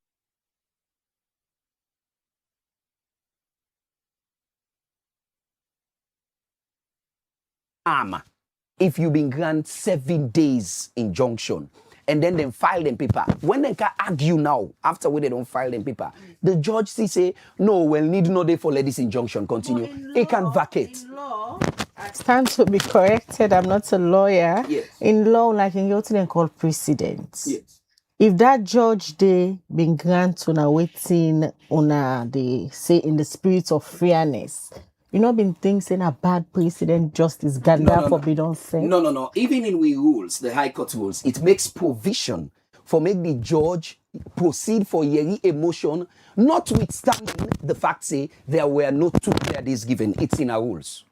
if you've been granted 7 days injunction and then file them paper, when they can argue now after when they don't file them paper, the judge say no, well need no day for let this injunction continue. It can vacate. In law, I stand to be corrected. I'm not a lawyer. Yes. In law, like in your thing called precedents. Yes. If that judge they been granted on a waiting on they say in the spirit of fairness, you know, been thinking a bad precedent justice Ganda forbidden sin. No. Even in we rules, the High Court rules, it makes provision for make the judge proceed for yeri emotion, notwithstanding the fact say there were no 2 clear days given. It's in our rules.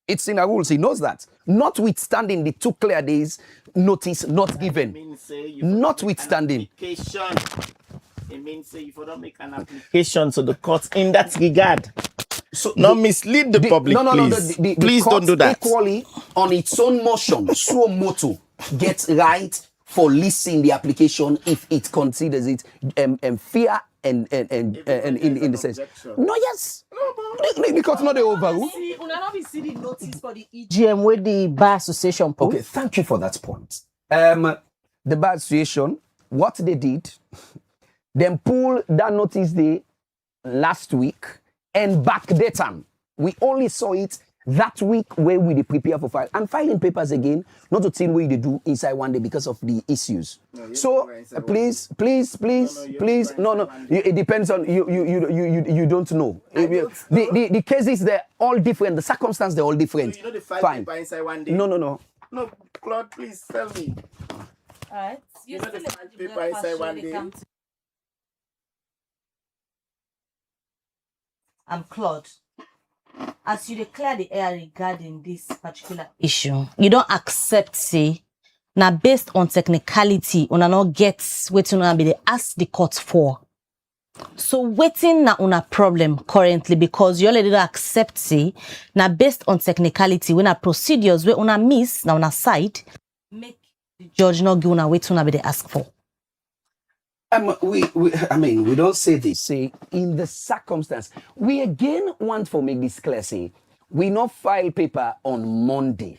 It's in our rules. He knows that. Notwithstanding the 2 clear days notice not given. Notwithstanding. It means say if you don't make an application to the court in that regard. So not mislead the public, please. Please don't do that. Equally, on its own motion, suo motu gets right for listing the application if it considers it fair and in the sense. No, yes. The court not the overrule. See, we not be see the notice for the EGM with the Bar Association. Okay, thank you for that point. The Bar Association, what they did, them pull that notice day last week and backdate them. We only saw it that week where we prepare for file and filing papers again, not to tell what they do inside one day because of the issues. No, so please. No. It depends on you don't know. The cases they're all different. The circumstances they're all different. So you know the file fine. paper inside one day. No. No, Claude, please tell me. All right. You know the file paper inside one day. I'm Claude. As you declare the air regarding this particular issue, you don't accept, say, now based on technicality, una not get what una be they ask the court for. So waiting na una problem currently because you already don't accept, say, now based on technicality, when a procedures where una miss na una side, make the judge not give una what una be they ask for. We don't say this. Say in the circumstance, we again want to make this clear. Say we not file paper on Monday.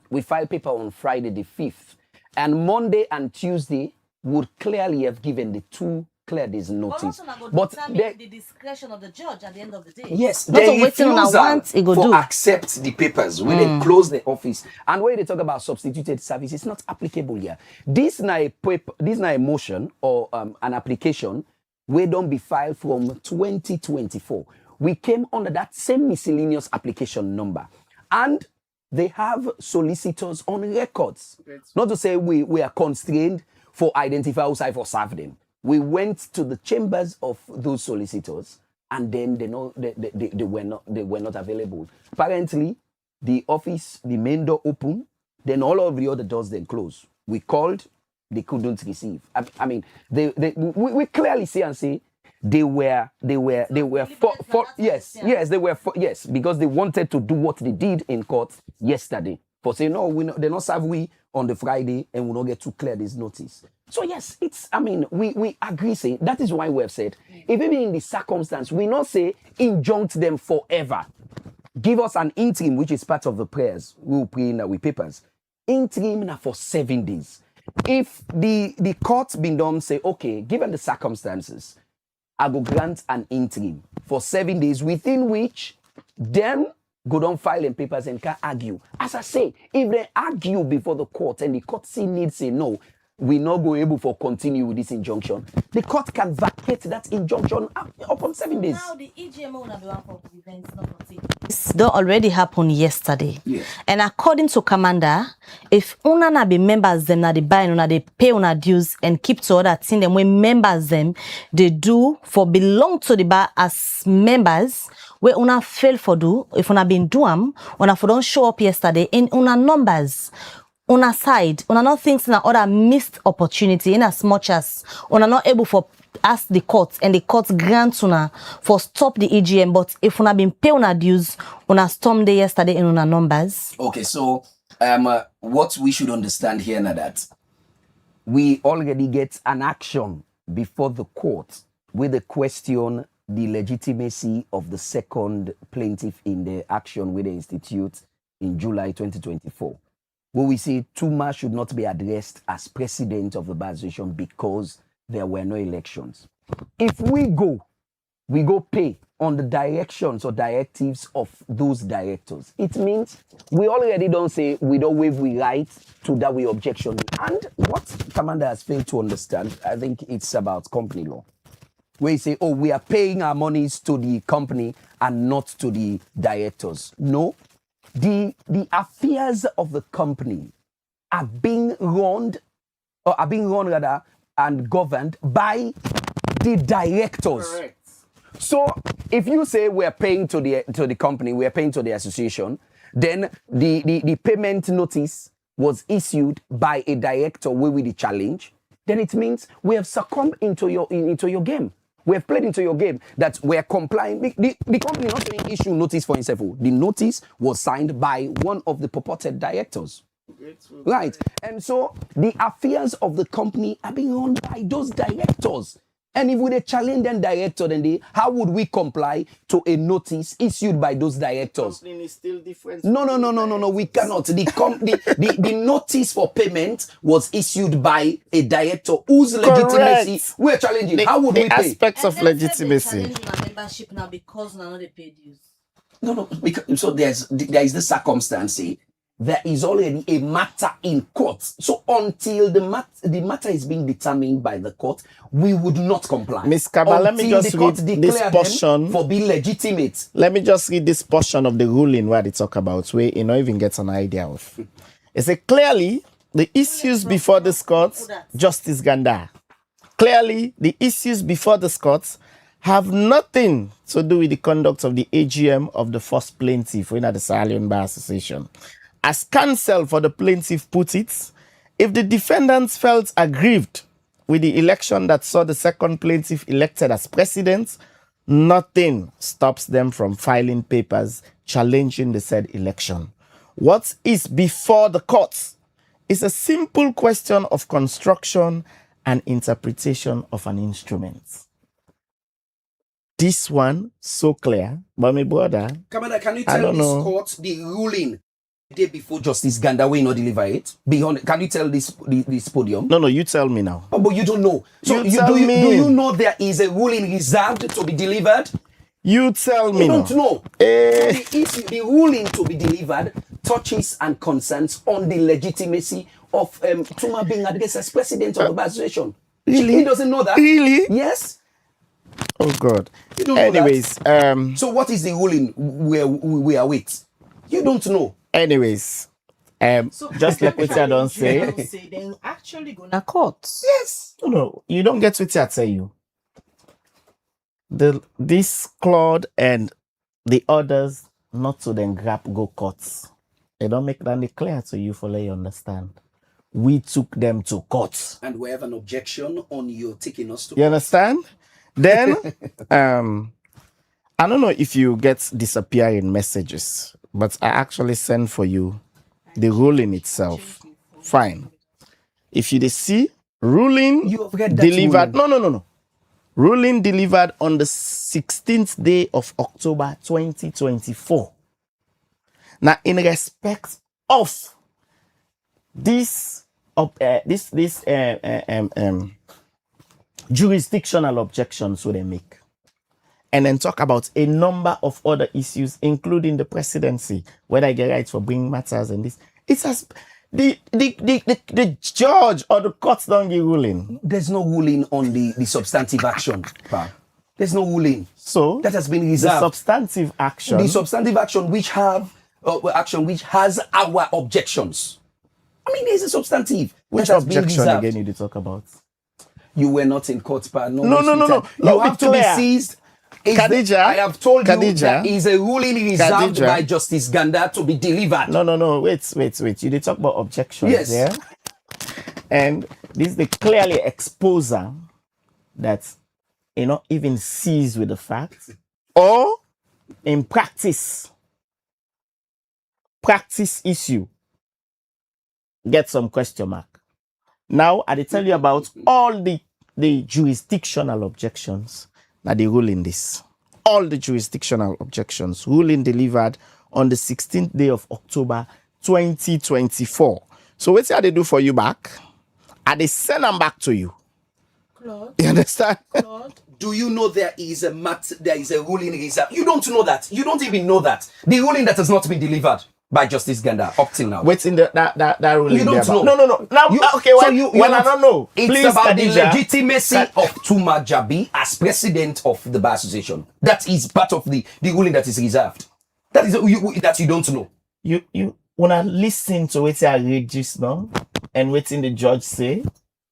We file paper on Friday the 5th, and Monday and Tuesday would clearly have given the 2 clear this notice. But But the discretion of the judge at the end of the day. yes, Not they on waiting on refusal want, it go for do. accept the papers when they close the office. And when they talk about substituted service, it's not applicable here. This na a paper, this na a motion or an application where don't be filed from 2024. We came under that same miscellaneous application number. And they have solicitors on records. Not to say we are constrained for identify who for serve them. We went to the chambers of those solicitors, and then they were not available. Apparently, the office, the main door open, then all of the other doors then close. We called, they couldn't receive. I mean, we clearly see and say they were yes, because they wanted to do what they did in court yesterday. For saying no, they not serve we on the Friday and we not get to clear this notice. So yes, it's, I mean, we agree, say that is why we have said, even in the circumstance, we not say injunct them forever. Give us an interim, which is part of the prayers. We will pray now with papers. Interim now for 7 days. If the court been done say, okay, given the circumstances, I go grant an interim for 7 days, within which them go down file them papers and can argue. As I say, if they argue before the court and the court still needs say no, we not go able for continue with this injunction, the court can vacate that injunction upon 7 days. Now the EGMO na be one for events, not for take. This don't already happened yesterday. Yes. And according to Kamanda, if una na be members them na they buy una they pay una dues and keep to other thing them when members them they do for belong to the bar as members. Where una fail for do, if una been do una for don't show up yesterday in una numbers, una side, una not thinks na other missed opportunity in as much as una not able for ask the court and the court grant una for stop the EGM, but if una been pay una dues, una storm day yesterday in una numbers. Okay, so what we should understand here now that we already get an action before the court with the question the legitimacy of the second plaintiff in the action with the institute in July 2024. Where we say Tuma should not be addressed as president of the Bar Association because there were no elections. If we go pay on the directions or directives of those directors. It means we already don't say we don't waive we right to that we objection. And what Kamanda has failed to understand, I think it's about company law. Where you say, oh, we are paying our monies to the company and not to the directors. No, the affairs of the company are being run rather and governed by the directors. Correct. So if you say we are paying to the company, we are paying to the association, then the payment notice was issued by a director with the challenge, then it means we have succumbed into your game. We have played into your game that we are complying. The company not saying issue notice for itself. The notice was signed by one of the purported directors. Right. And so the affairs of the company are being run by those directors. And if we challenge them director, then how would we comply to a notice issued by those directors? The company is still different. No, we cannot. The notice for payment was issued by a director whose legitimacy we're challenging. How would we pay? Aspects of legitimacy. Membership now because now they pay dues. No, because, so there is the circumstance. There is already a matter in court. So until the matter is being determined by the court, we would not comply. Ms. Kaba, let me just read this portion for being legitimate. Let me just read this portion of the ruling where they talk about where you not even get an idea of. It says clearly the issues before this court, Justice Ganda. Clearly the issues before this court have nothing to do with the conduct of the AGM of the first plaintiff in the Sierra Leone Bar Association. As counsel for the plaintiff put it, if the defendants felt aggrieved with the election that saw the second plaintiff elected as president, nothing stops them from filing papers challenging the said election. What is before the courts is a simple question of construction and interpretation of an instrument. This one, so clear, but my brother, Kamanda, can you tell this court the ruling day before Justice Ganda, we not deliver it? Be honest. Can you tell this podium? No, you tell me now. Oh, but you don't know. So You tell me. do you know there is a ruling reserved to be delivered? You tell me. You don't know. Eh. The ruling to be delivered touches and concerns on the legitimacy of Tuma being addressed as president of the Bar Association. Really? He doesn't know that. Really? Yes. Oh God. You don't know Anyways, that. So what is the ruling we are with? You don't know. Anyways, just like what I don't say. Then actually gonna court. Yes. No, you don't get what I tell you. This Claude and the others not to then grab go courts. They don't make that clear to you for let you understand. We took them to court. And we have an objection on you taking us to You understand? Then I don't know if you get disappearing messages, but I actually send for you the ruling itself. Fine. If you see ruling You have read that delivered. ruling. No. Ruling delivered on the 16th day of October 2024. Now, in respect of this jurisdictional objections, what they make, and then talk about a number of other issues, including the presidency, whether I get rights for bringing matters and this. It has the judge or the courts don't give ruling. There's no ruling on the substantive action. Pa. There's no ruling. So That has been the reserved. substantive action. The substantive action which has our objections. I mean, there's a substantive. Which that has been objection reserved. again did you talk about? You were not in court, pa. No. You have to be clear. seized. Khadija, I have told you Khadija, there is a ruling reserved Khadija. by Justice Ganda to be delivered. No. Wait. You did talk about objections. Yes. Yeah. And this they clearly exposer that even sees with the facts or in practice issue get some question mark. Now I tell you about all the jurisdictional objections that they rule in this. All the jurisdictional objections ruling delivered on the 16th day of October 2024. So what they do for you back? And they send them back to you. Claude. You understand? Claude. Do you know there is a ruling reserved? You don't know that. You don't even know that. The ruling that has not been delivered by Justice Ganda up till now. What's in that ruling? You don't there know. about? No. Now, okay, well, I don't know. It's Please, about the Khadija. legitimacy of Tuma Jabi as president of the Bar Association. That is part of the ruling that is reserved. That is that you don't know. You wanna listen to what I read just now and what the judge say?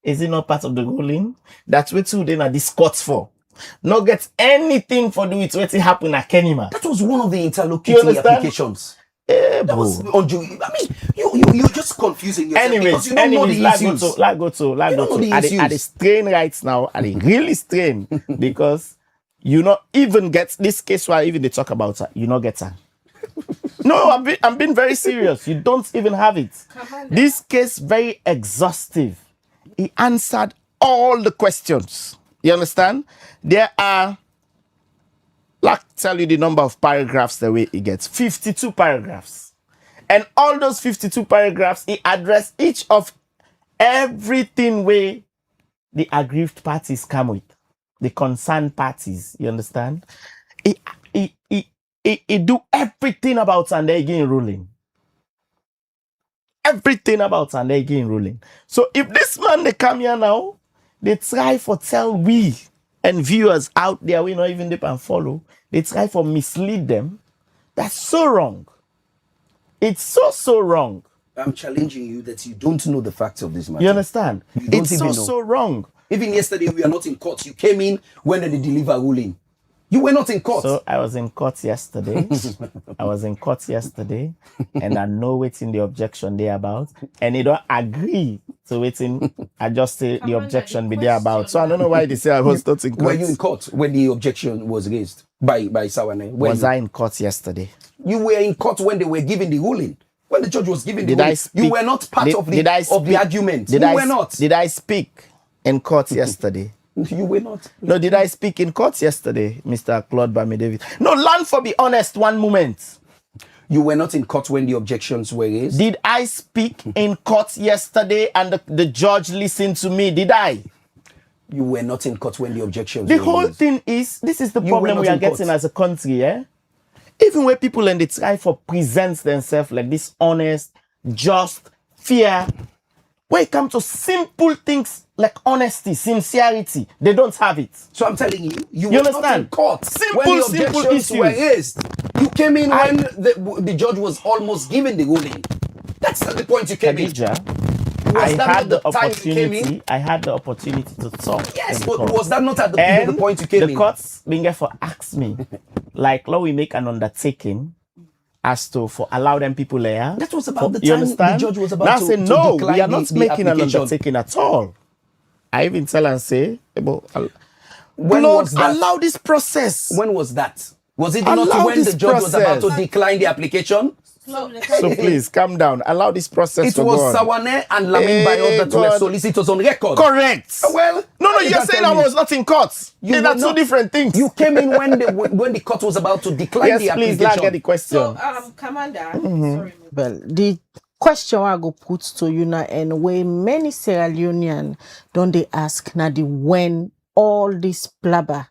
Is it not part of the ruling? That's what you then are this court for. Not get anything for do it what happened at Kenima. That was one of the interlocutory applications. That was on you. I mean, you're just confusing yourself because you don't know the issues. Let's go to. At the strain right now, at the really strain because you not even get this case where even they talk about it, you not get her. No, I'm being very serious. You don't even have it. This case very exhaustive. He answered all the questions. You understand? There are, like, tell you the number of paragraphs the way he gets. 52 paragraphs. And all those 52 paragraphs, he addressed each of everything where the aggrieved parties come with. The concerned parties. You understand? He do everything about Sandegi ruling. Everything about Sandegi ruling. So if this man, they come here now, they try for tell we and viewers out there, we not even dip and follow. They try for mislead them. That's so wrong. It's so wrong. I'm challenging you that you don't know the facts of this matter. You understand? You don't It's even know. so wrong. Even yesterday, we are not in court. You came in when they deliver ruling. You were not in court. So I was in court yesterday. And I know what's in the objection there about. And they don't agree to waiting. I just say the objection be there about. So I don't know why they say I was not in court. Were you in court when the objection was raised by Sawane? Was I in court yesterday? You were in court when they were giving the ruling. When the judge was giving the Did I ruling. speak? You were not part of the argument. You were not. Did I speak in court yesterday? You were not. No, did I speak in court yesterday, Mr. Claude Bhamee Davies? No, learn for be honest one moment. You were not in court when the objections were raised? Did I speak in court yesterday and the judge listened to me? Did I? You were not in court when the objections The were whole raised. thing is, this is the You problem were we not are in court. getting as a country, eh? Even when people and they try for present themselves like this honest, just, fair, when it comes to simple things like honesty, sincerity, they don't have it. So I'm telling you, you were understand? not in court Simple, when the simple objections were issues. raised. You came in when the judge was almost giving the ruling. That's not the point you came in. Khadija, Was I that had not the time you came in? opportunity. I had the opportunity to talk. Yes, in but court. was that not at And the point you came the in? courts being for ask me, like, law we make an undertaking as to for allow them people there. That was about the You time understand? the judge was about now to say to no, decline we are not the making an application. undertaking at all. I even tell and say, When Lord, was that? allow this process. When was that? Was it Allow not when this the judge was about to process. decline the application? So please calm down. Allow this process It to was go on. Sawane and Lamin Bayo that were God. solicitors on record. Correct. Well, no, you you're can't saying tell I me. was not in court. You They're were two not. different things. You came in when the court was about to decline yes, the please, application. get the question. So, Kamanda, sorry, well, the question I go put to you now, and where many Sierra Leonean don't they ask now the when all this blabber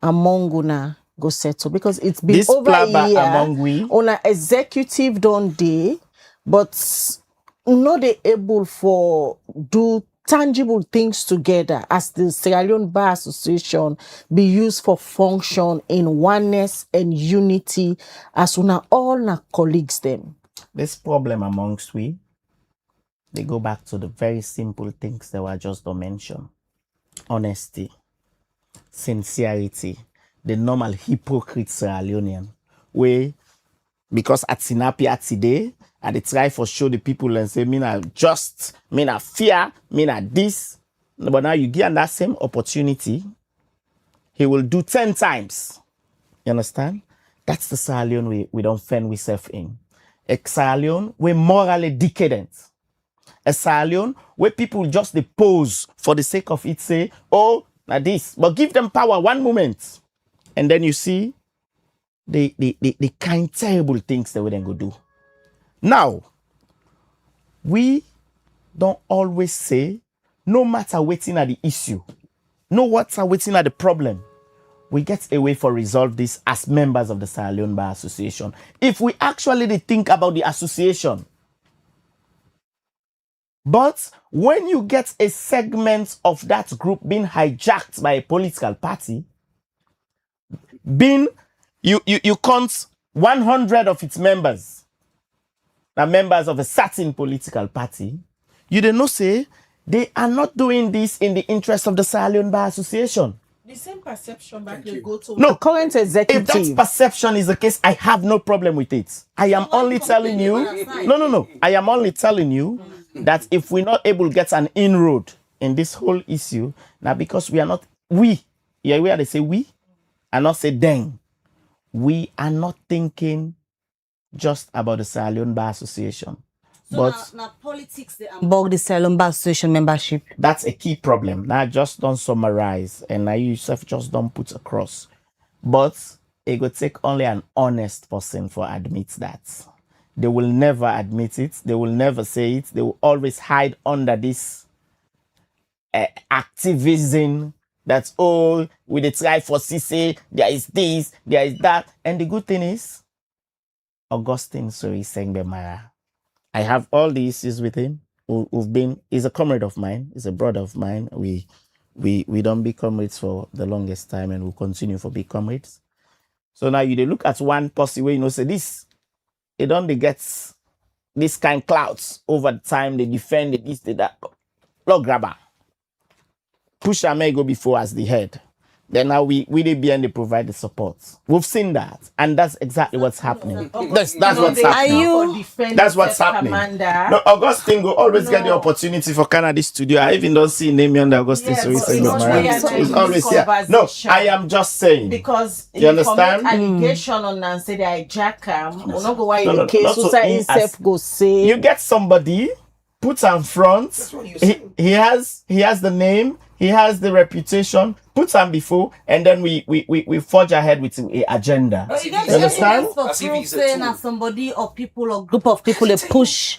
among una go settle, because it's been This over a blabber year among we. on an executive don't they, but not they able for do tangible things together as the Sierra Leone Bar Association be used for function in oneness and unity as una all na colleagues them. This problem amongst we, they go back to the very simple things that were just mentioned. Honesty, sincerity, the normal hypocrite Sierra Leonean way, because at Sinapi at today, and they try for show the people and say, me na just, me na fear, me na this. But now you give him that same opportunity, he will do 10 times. You understand? That's the Sierra Leone we don't fend ourselves in. A Sierra Leone, we're morally decadent. A Sierra Leone where people just they pose for the sake of it, say, oh, now this, but give them power one moment. And then you see the kind terrible things that we then go do. Now, we don't always say, no matter waiting at the issue, no matter waiting at the problem, we get a way for resolve this as members of the Sierra Leone Bar Association. If we actually think about the association. But when you get a segment of that group being hijacked by a political party, you count 100 of its members, are members of a certain political party, you don't know say they are not doing this in the interest of the Sierra Leone Bar Association. The same perception back they go to No, the current executive. If that perception is the case, I have no problem with it. I am only telling you, no. I am only telling you that if we're not able to get an inroad in this whole issue, now because we are not, where they say we, and not say them, we are not thinking just about the Sierra Leone Bar Association. So but now politics they among the Sierra Leone Bar Association membership. that's a key problem. Now just don't summarize and now you yourself just don't put across. But it will take only an honest person for admit that. They will never admit it. They will never say it. They will always hide under this activism that, oh, we dey try for CC, there is this, there is that. And the good thing is, Augustine Sori Sengbe Mara. I have all the issues with him. He's a comrade of mine, he's a brother of mine. We don't be comrades for the longest time and we'll continue for be comrades. So now you look at one possible way, say this, it only gets this kind of clouds over the time, they defend it, this, that. Log grabber. Push may go before as the head. Then now we they provide the support. We've seen that, and that's exactly what's happening. That's what's happening. That's what's happening. No, Augustine will always get the opportunity for Canada Studio. I even don't see name under Augustine. So it's always here. No, I am just saying because you understand. Allegation on and say they hijack him. We not go why No, the case not so society in himself go say you get somebody put on front. He has the name. he has the reputation, put him before, and then we forge ahead with an agenda. But you You understand? for proof saying as somebody or people or group of people they push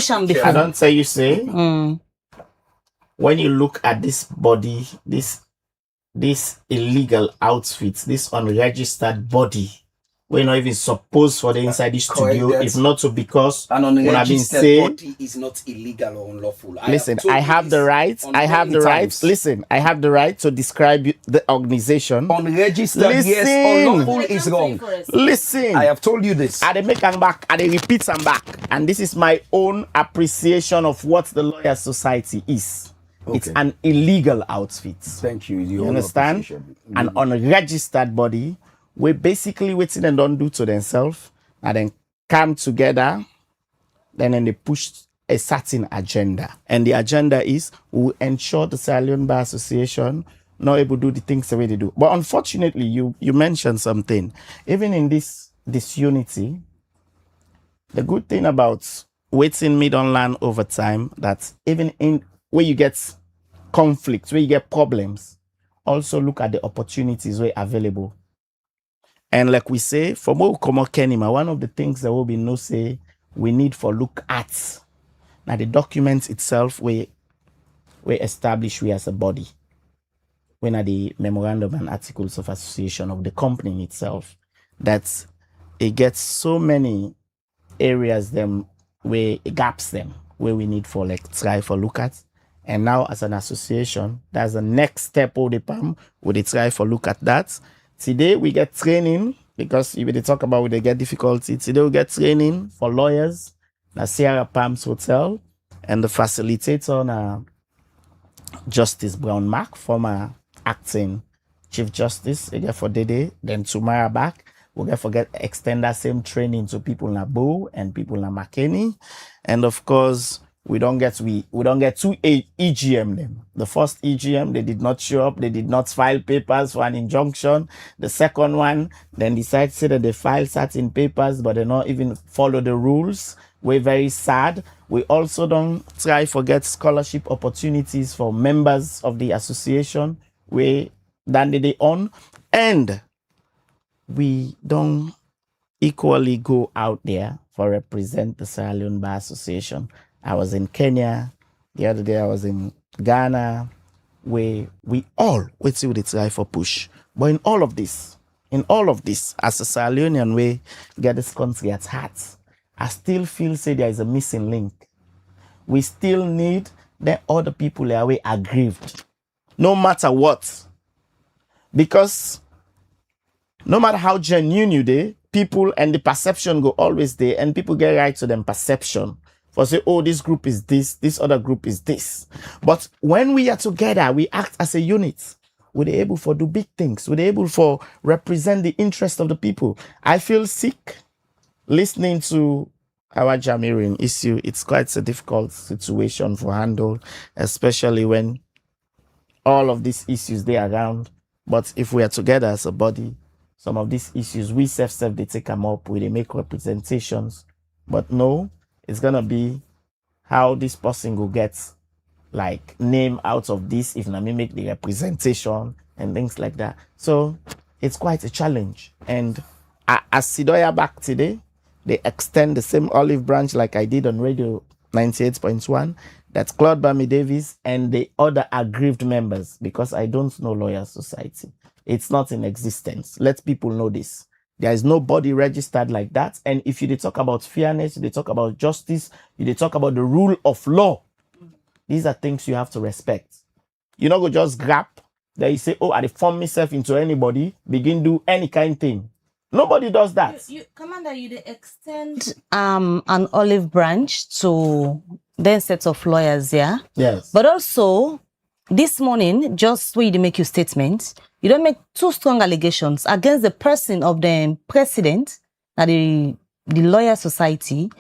him before. I don't say you say. When you look at this body, this illegal outfits, this unregistered body, we're not even supposed for the inside the studio, if not to because an unregistered body is not illegal or unlawful. Listen, I have the right. Listen, I have the right to describe the organization. Unregistered, yes, unlawful is wrong. Listen, I have told you this. I make them back, I repeat them back, and this is my own appreciation of what the Lawyer Society is. Okay. It's an illegal outfit. Thank you. You understand? An unregistered body. We basically waiting and don't do to themselves, and then come together, then they push a certain agenda. And the agenda is we ensure the Sierra Leone Bar Association not able to do the things the way they do. But unfortunately, you mentioned something. Even in this unity, the good thing about waiting mid-on-land over time, that even in where you get conflicts, where you get problems, also look at the opportunities where available. And like we say, for more Komo Kenima, one of the things that will be no say we need for look at now the documents itself we establish we as a body. When are the memorandum and articles of association of the company itself, that it gets so many areas them where it gaps them where we need for like try for look at. And now as an association, that's the next step of the PAM where they try for look at that. Today we get training, because if they talk about where they get difficulty, today we get training for lawyers, the Sierra Palms Hotel, and the facilitator on Justice Brown Mark, former acting Chief Justice, again for Dede, then tomorrow back. We'll get extend that same training to people in Bo and people in Makeni. And of course, we don't get two EGM them. The first EGM, they did not show up, they did not file papers for an injunction. The second one, then decide to say that they file certain papers, but they not even follow the rules. We're very sad. We also don't try forget scholarship opportunities for members of the association we than they own. And we don't equally go out there for represent the Sierra Leone Bar Association. I was in Kenya the other day. I was in Ghana, where we all wait till they try for push. But in all of this, as a Sierra Leonean, we get this country at heart. I still feel say there is a missing link. We still need the other people that are aggrieved, no matter what, because no matter how genuine you dey, people and the perception go always there, and people get right to them perception. For say, oh, this group is this other group is this. But when we are together, we act as a unit. We're able for do big things. We're able for represent the interest of the people. I feel sick listening to our Jamiru issue. It's quite a difficult situation for handle, especially when all of these issues they are around. But if we are together as a body, some of these issues we self they take them up, we they make representations. But no, it's gonna be how this person will get like name out of this if Nami make the representation and things like that. So it's quite a challenge. And as Sidoya back today, they extend the same olive branch like I did on Radio 98.1. That's Claude Bhamee Davies and the other aggrieved members, because I don't know Lawyer Society. It's not in existence. Let people know this. There is nobody registered like that. And if you talk about fairness, they talk about justice, they talk about the rule of law, these are things you have to respect. You not go just grab that you say, oh, I form myself into anybody, begin do any kind of thing. Nobody does that. Commander, you extend an olive branch to then set of lawyers, yeah? Yes. But also, this morning, just where you make your statement, you don't make too strong allegations against the person of the president, the Lawyer Society,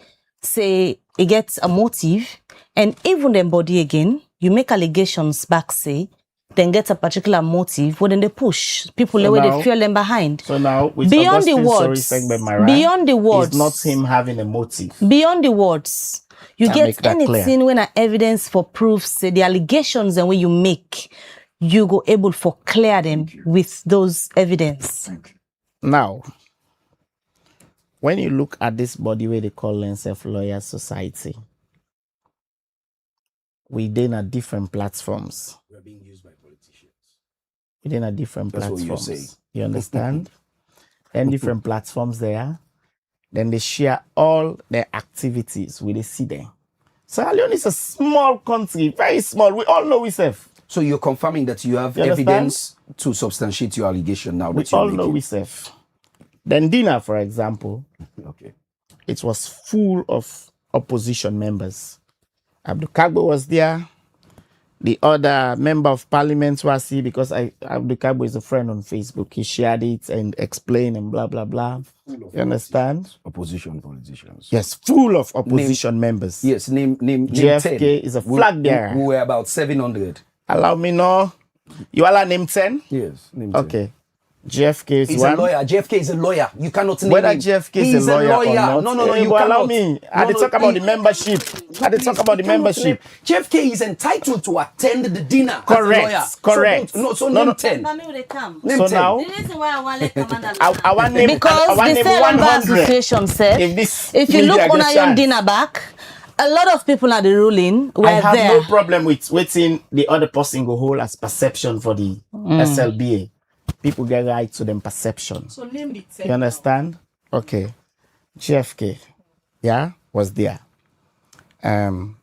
say it gets a motive, and even the body again, you make allegations back, say, then get a particular motive, well, then they push people the way they feel them behind. So now, beyond the words, beyond the words, it's not him having a motive. Beyond the words, You Can get make that clear. anything when an evidence for proof, say the allegations and when you make, you go able for clear them with those evidence. Now, when you look at this body where they call themselves Lawyer Society, we then at different platforms. We are being used by politicians. We then at different That's what platforms. you're saying. You understand? And different platforms there. Then they share all their activities with the see them. Sierra Leone is a small country, very small. We all know ourselves. So you're confirming that you have You understand? evidence to substantiate your allegation now We that you're all know making. ourselves. Then dinner, for example, Okay. it was full of opposition members. Abdul Kagbo was there. The other member of parliament was here because Abdul Kagbo is a friend on Facebook. He shared it and explained and blah, blah, blah. You understand? Opposition politicians. Yes, full of opposition members. Yes, name JFK 10. is a flag bearer. We were about 700. Allow me know. You all are name 10? Yes, name 10. Okay. JFK is He's one. a lawyer. JFK is a lawyer. You cannot name Whether him. JFK is He's a lawyer or not. No, Eh, you but cannot. allow me. I did talk about the membership. I did talk about the membership. JFK is entitled to attend the dinner. Correct, As a lawyer. correct. So No, name no. 10. Mami, will they come? Name So 10. now, The reason why I want to Kamanda I want name, because I want the name Sierra Leone Bar 100. Association said, if you look media on get your chance. dinner back, a lot of people at the ruling were I have there. no problem with waiting the other person go hold as perception for the SLBA. People get right to them perception. So name the 10. You understand? Okay. JFK, yeah, was there. Abdul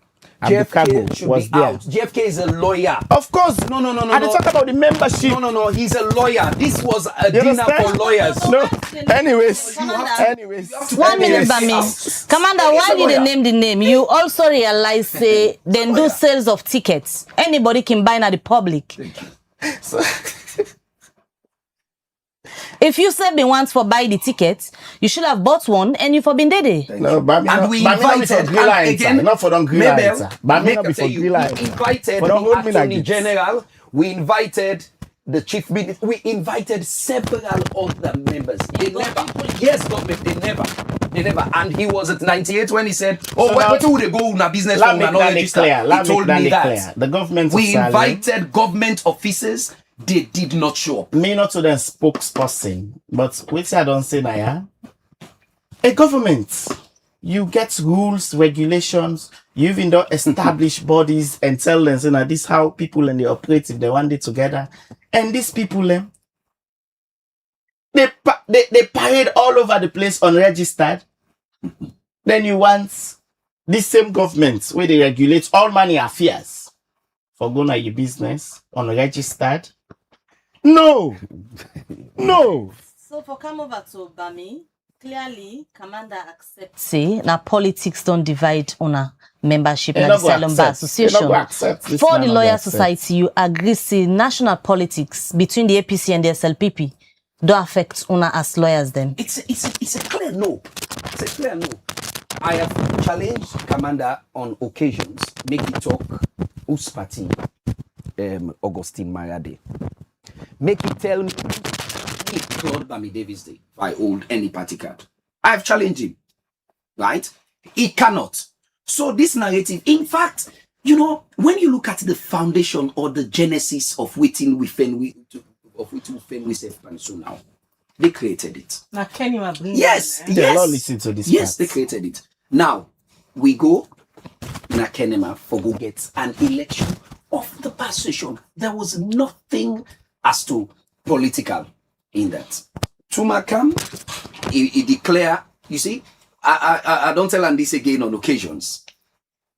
JFK Kagbo should was be there. out. JFK is a lawyer. Of course. No. I did talk about the membership. No. He's a lawyer. This was a You dinner understand? for lawyers. No. Anyways. Kamanda. Anyways. 1 minute, Yes. Bhamee. Commander, why He's a did they lawyer. name the name? You also realize, say, then do sales of tickets. Anybody can buy in the public. So, If you said they want for buy the tickets, you should have bought one and you for been there. no, Bhamee And no- we Bhamee no be invited, for griller and enter. again, Not for don griller Mabel, enter. Bhamee make no I be tell for you, griller we enter. invited But don't hold me the like Attorney this. General. We invited the Chief Minister. We invited several other members. They never. Yes, government. They never. And he was at 98 when he said, "Oh, So where now- would they go na business Let from me and not make that register?" clear. He Let me told make me that that. clear. The government We of Sierra Leone, invited government officers. They did not show up. me not to the spokesperson, but which I don't say now, yeah? A government, you get rules, regulations, you even don't establish bodies and tell them, say, now this how people and they operate if they want it together. And these people, they parade all over the place unregistered. Then you want this same government where they regulate all money affairs for going at your business unregistered. No. So for come over to Bhamee, clearly Kamanda accepts. See, now politics don't divide on a membership They in not the go Sierra Leone Bar accept. They not Association. go accept this For man the not Lawyer go accept. Society, you agree see national politics between the APC and the SLPP don't affect una as lawyers them. It's a clear no. It's a clear no. I have challenged Kamanda on occasions. Make it talk. Who's party? Augustine Mayade. Make it tell me if Claude Bhamee Davies day if I hold any party card. I've challenged him. Right? He cannot. So this narrative, in fact, when you look at the foundation or the genesis of waiting we say so now, they created it. Now Kenny will bring Yes, them, They yes. all listen to this Yes, part. they created it. Now, we go na Kenema for go get an election of the bar association. There was nothing as to political in that. Tumakam, he declare, you see, I don't tell him this again on occasions.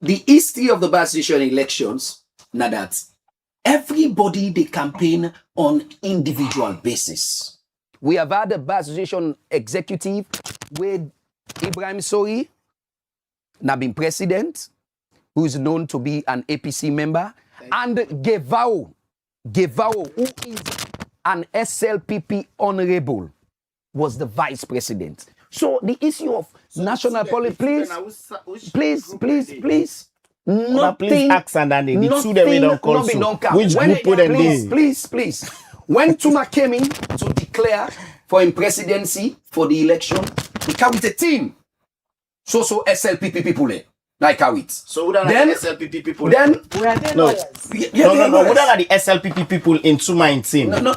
The history of the bar association elections, now that everybody they campaign on individual basis. We have had a bar association executive with Ibrahim Sori, now been president, who is known to be an APC member, and Gevao, who is an SLPP honorable, was the vice president. So the issue of national politics, please. Please Nothing. ask and then the two that we don't call nothing so. don't count. Which When- group put them there? Please. When Tuma came in to declare for him presidency for the election, he came with a team. So SLPP people. Like how it. So who are Then- the SLPP people? Then We are there No. lawyers. yeah, No. Who are the SLPP people in Tuma in team? no.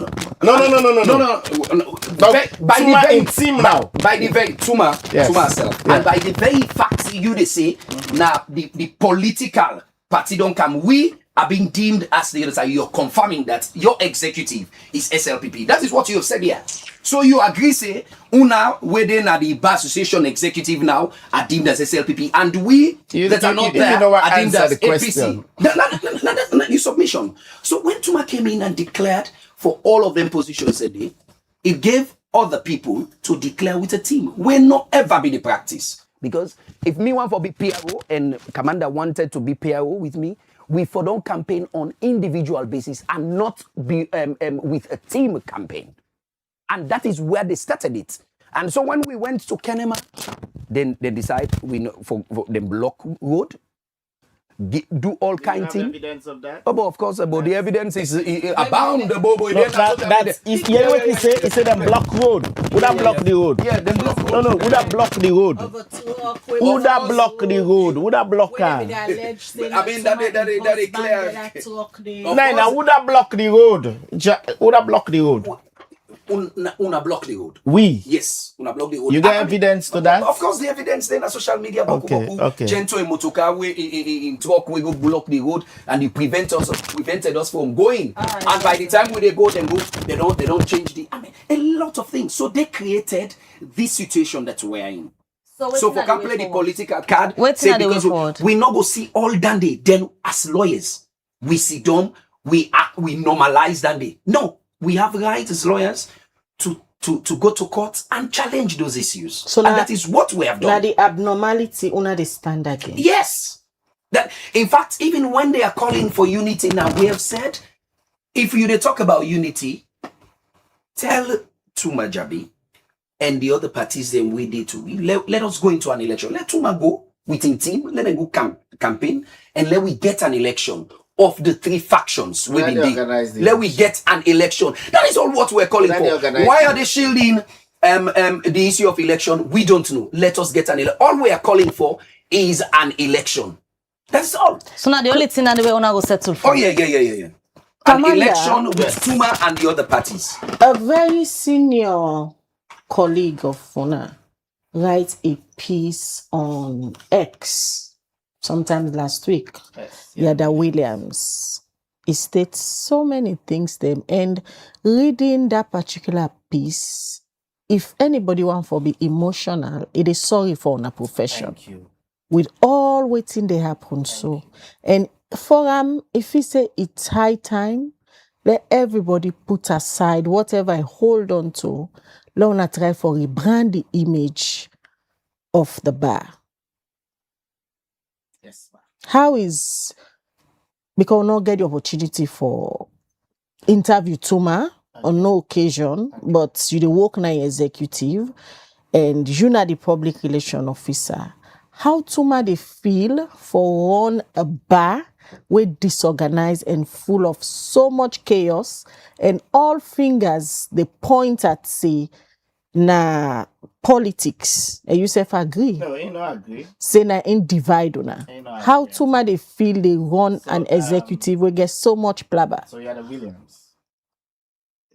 By Tuma in team now. By the very Tuma, Yes. Tuma herself, Yeah. and by the very fact you they say now the political party don't come. We are being deemed as the other side. You're confirming that your executive is SLPP. That is what you have said here. So you agree, say, una within the Bar Association executive now are deemed as SLPP, and we that are not there are deemed as APC. No, your submission. So when Tuma came in and declared for all of them positions a day, it gave other people to declare with a team. Will not ever be the practice. Because if me want for be PRO and Kamanda wanted to be PRO with me, we for don't campaign on individual basis and not be with a team campaign. And that is where they started it. And so when we went to Kenema, then they decide we know for the block road, do all kind of things. Evidence of that? Oh, but of course, but the evidence is abound. The bobo. No, that's what he said. He said them block road. Would that block the road? Yeah, them block road. No. Would that block the road? Would that block the road? Would that block her? I mean, that they clear. Now, would that block the road? Would that block the road? Una block the road. We. Yes, una block the road. You got evidence to that? Of course, the evidence then on social media. Okay. Gento and Motoka we in talk we go block the road and it prevented us from going. And by the time they go, they don't change the. I mean, a lot of things. So they created this situation that we're in. So for can play the political card, say because we not go see all Dande. Then as lawyers, we sit down, we normalize Dande. No, we have rights as lawyers to go to court and challenge those issues. So and that is what we have done. Now the abnormality una the stand again. Yes. That in fact, even when they are calling for unity now, we have said, if they talk about unity, tell Tuma Jabi and the other parties then we did too. Let us go into an election. Let Tuma go within team, let them go campaign, and let we get an election of the three factions within let we get an election. That is all what we're calling for. Why are they shielding the issue of election? We don't know. Let us get an election. All we are calling for is an election. That's all. So now the only thing that we want to go settle for. Oh yeah. An election with Tuma and the other parties. A very senior colleague of Fona writes a piece on X sometimes last week. Yada Williams. He states so many things them, and reading that particular piece, if anybody want to be emotional, it is sorry for our profession. Thank you. With all waiting they happen so. And for if he say it's high time, let everybody put aside whatever I hold on to. Let us try for rebrand the image of the bar. Yes, ma'am. How is, because we not get the opportunity for interview Tuma on no occasion, but you the work now executive and you not the public relation officer. How Tuma they feel for run a bar with disorganized and full of so much chaos, and all fingers they point at say na politics. And you say agree? No, you know, agree. Say na in divide una. How Tuma they feel they run an executive will get so much blabber. So Yada Williams,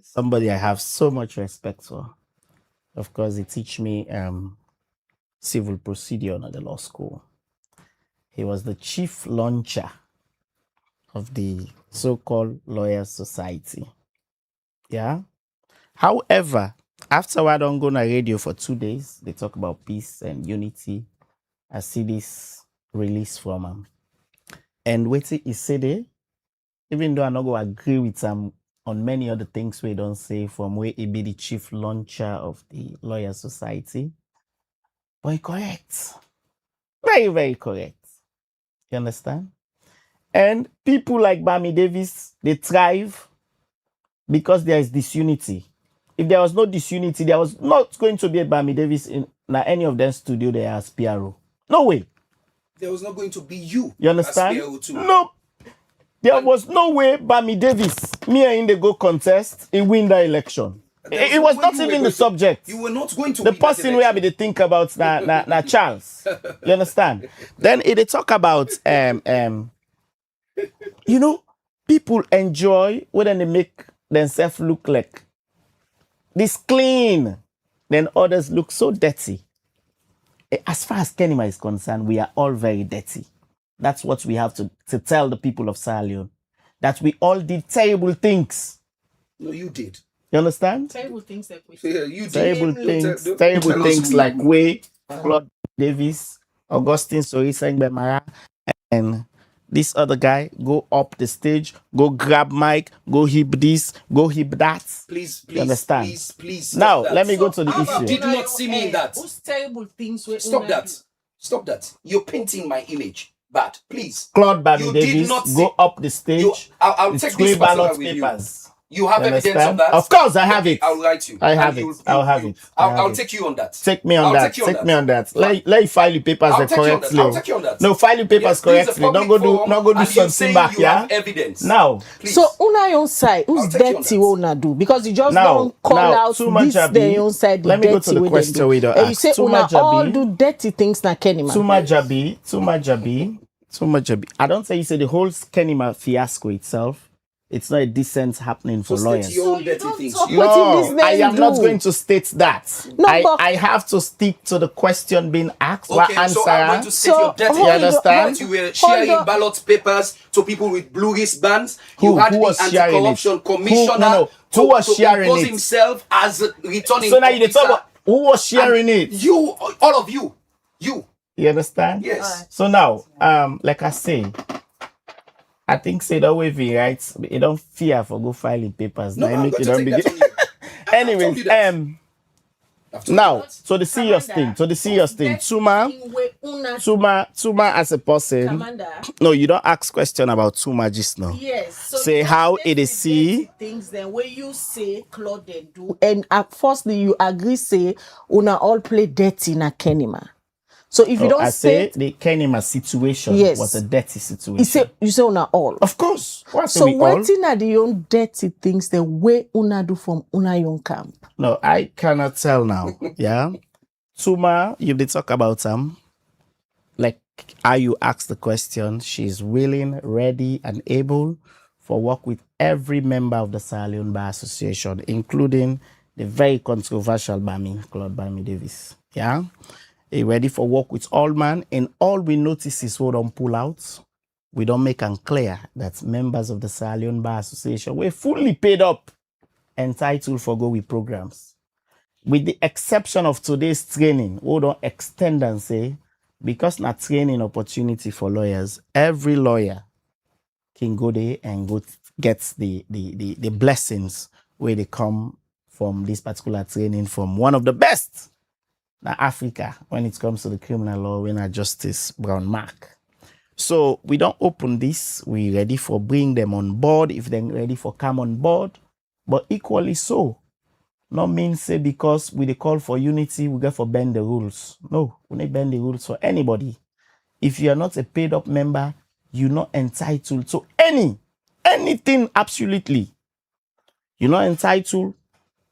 somebody I have so much respect for. Of course, he teach me civil procedure at the law school. He was the chief launcher of the so-called Lawyers Society. Yeah. However, afterward, I'm going to radio for 2 days. They talk about peace and unity. I see this release from him. And wait till he said it, even though I'm not going to agree with him on many other things we don't say, from where he be the chief launcher of the Lawyers Society. But he correct. Very, very correct. You understand? And people like Bhamee Davies, they thrive because there is disunity. If there was no disunity, there was not going to be a Bhamee Davies in any of them studio there as PRO. No way. There was not going to be you. You understand? As PRO too. No. There was no way Bhamee Davies, me and him, they go contest, he win the election. It was not even the subject. You were not going to the win that person where election. they think about na Charles. You understand? Then they talk about you know, people enjoy when they make themselves look like this clean, then others look so dirty. As far as Kenima is concerned, we are all very dirty. That's what we have to tell the people of Sierra Leone. That we all did terrible things. No, you did. You understand? Terrible things that we Yeah, you did. Terrible Don't terrible tell us things who like you- Way, Claude Davies, Augustine Sorisa Mara, and this other guy go up the stage, go grab mic, go hip this, go hip that. Please, You understand? please. Now, stop that. let me go to the You issue. did not see me in that. Whose terrible things were Stop that. Stop that. You're painting my image bad. Please. Claude Bhamee You did Davies not see- go up the stage. I'll with take three this personal ballot with you. papers. You have You evidence of understand? that? Of course, I have it. I'll write you. I have And it. you'll- I'll you'll- have you'll- it. I have I'll it. take you on that. Take me on I'll that. take you on Take me that. on that. Let you file your papers I'll take you on that. correctly. I'll take you on that. No, file your papers Yes, this is a correctly. Don't public go do forum, not go do and you're something saying back, you yeah? have evidence. Now, Please. So una own side, I'll who's take you on dirty that. will not do? Because you just Now, don't call out Tuma this Jabi, their own side. let me go to the dirty question we we don't and you ask. say Tuma una all Jabi. do dirty things na Kenima. Tuma Jabi. I don't say you say the whole Kenima fiasco itself. It's not a decent happening for So lawyers. state your own you dirty don't things. talk You- what No, this I man am not do. going to state that. No, but- I have to stick to the question being asked. What Okay, answer? so I'm going to state So, your dirty hold You on, understand? that you were hold sharing on. ballot papers to people with blue wristbands. Who- You had who the was sharing anti-corruption it? commissioner Who was to sharing impose it? himself as a returning So now you officer. talk about who was sharing And it. You, all of you. You. You understand? Yes. So now, like I say, I think say that way we right. You don't fear for go filing papers. No, Now you I'm make going it to don't take that begin. on you. I've told Anyways, you that. I've told you now, that. so the serious thing. Tuma as a person. Kamanda. No, you don't ask question about Tuma just now. Yes. So Say you how state it is the see. dirty things then where you say Claude they do. And firstly you agree say una all play dirty na Kenima. So if you don't I say state the Kenima situation Yes. was a dirty situation. you say una all. Of course. What's So we all? waiting are the own dirty things the way una do from una young camp. No, I cannot tell now. Yeah. Tuma, you did talk about like how you asked the question. She's willing, ready, and able for work with every member of the Sierra Leone Bar Association, including the very controversial Claude Bhamee Davies. Yeah. He ready for work with all man, and all we notice is we don't pull out. We don't make them clear that members of the Sierra Leone Bar Association were fully paid up, entitled for go with programs. With the exception of today's training, we don't extend and say, because not training opportunity for lawyers, every lawyer can go there and go get the blessings where they come from this particular training from one of the best in Africa when it comes to the criminal law, when our Justice Brown Mark. So we don't open this. We ready for bring them on board if they're ready for come on board. But equally so, not mean say because we dey call for unity, we get for bend the rules. No, we need bend the rules for anybody. If you are not a paid up member, you're not entitled to anything absolutely. You're not entitled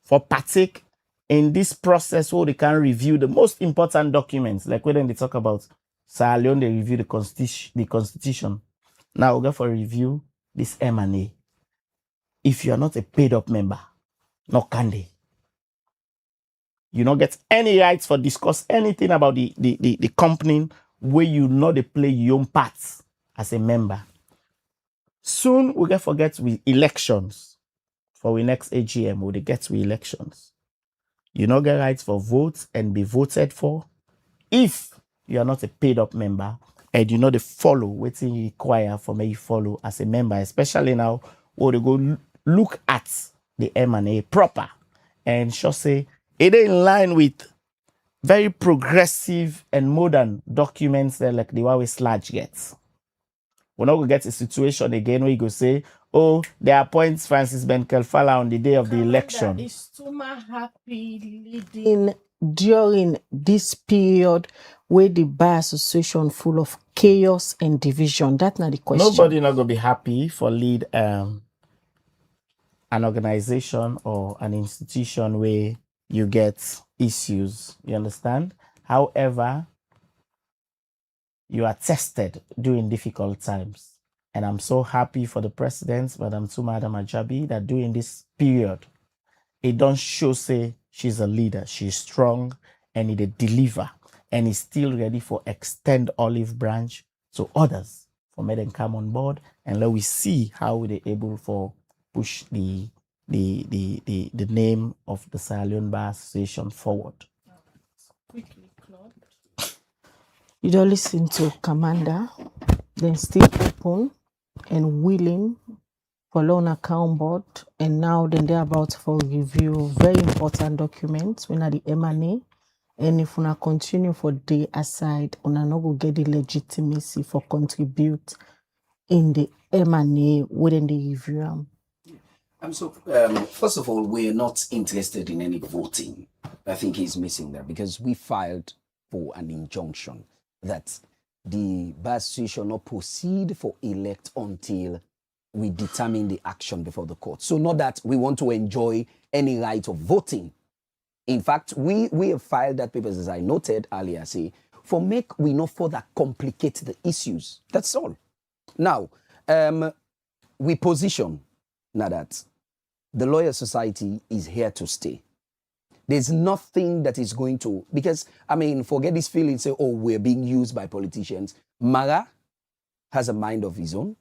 for partake in this process where they can review the most important documents, like when they talk about Sierra Leone, they review the constitution. Now we go for review this M&A. If you are not a paid up member, no can they. You don't get any rights for discuss anything about the company where you know they play your own parts as a member. Soon we get forget with elections. For we next AGM, we get to elections. You don't get rights for votes and be voted for if you are not a paid up member and you know they follow what you require for me you follow as a member, especially now where they go look at the M&A proper and just say it ain't in line with very progressive and modern documents that like the Huawei Sludge gets. We're not going to get a situation again where you go say, oh, they appoint Francis Ben Kelfala on the day of the election. Is Tuma happy leading during this period where the Bar Association full of chaos and division? That's not the question. Nobody not going to be happy for lead an organization or an institution where you get issues, you understand? However, you are tested during difficult times. And I'm so happy for the president, Madam Madam Ajabi, that during this period, it don't show say she's a leader. She's strong and it deliver and is still ready for extend olive branch to others for me them come on board and let we see how they're able for push the name of the Sierra Leone Bar Association forward. Quickly, Claude. You don't listen to Kamanda, then still open and willing for loan account board, and now then they're about for review very important documents when at the M&A, and if we continue for day aside, we not go get the legitimacy for contribute in the M&A within the review. First of all, we're not interested in any voting. I think he's missing that because we filed for an injunction that the Bar Association not proceed for elect until we determine the action before the court. So not that we want to enjoy any right of voting. In fact, we have filed that papers, as I noted earlier, say, for make we not further complicate the issues. That's all. Now, we position now that the Lawyer Society is here to stay. There's nothing that is going to, because, I mean, forget this feeling, say, oh, we're being used by politicians. Mara has a mind of his own.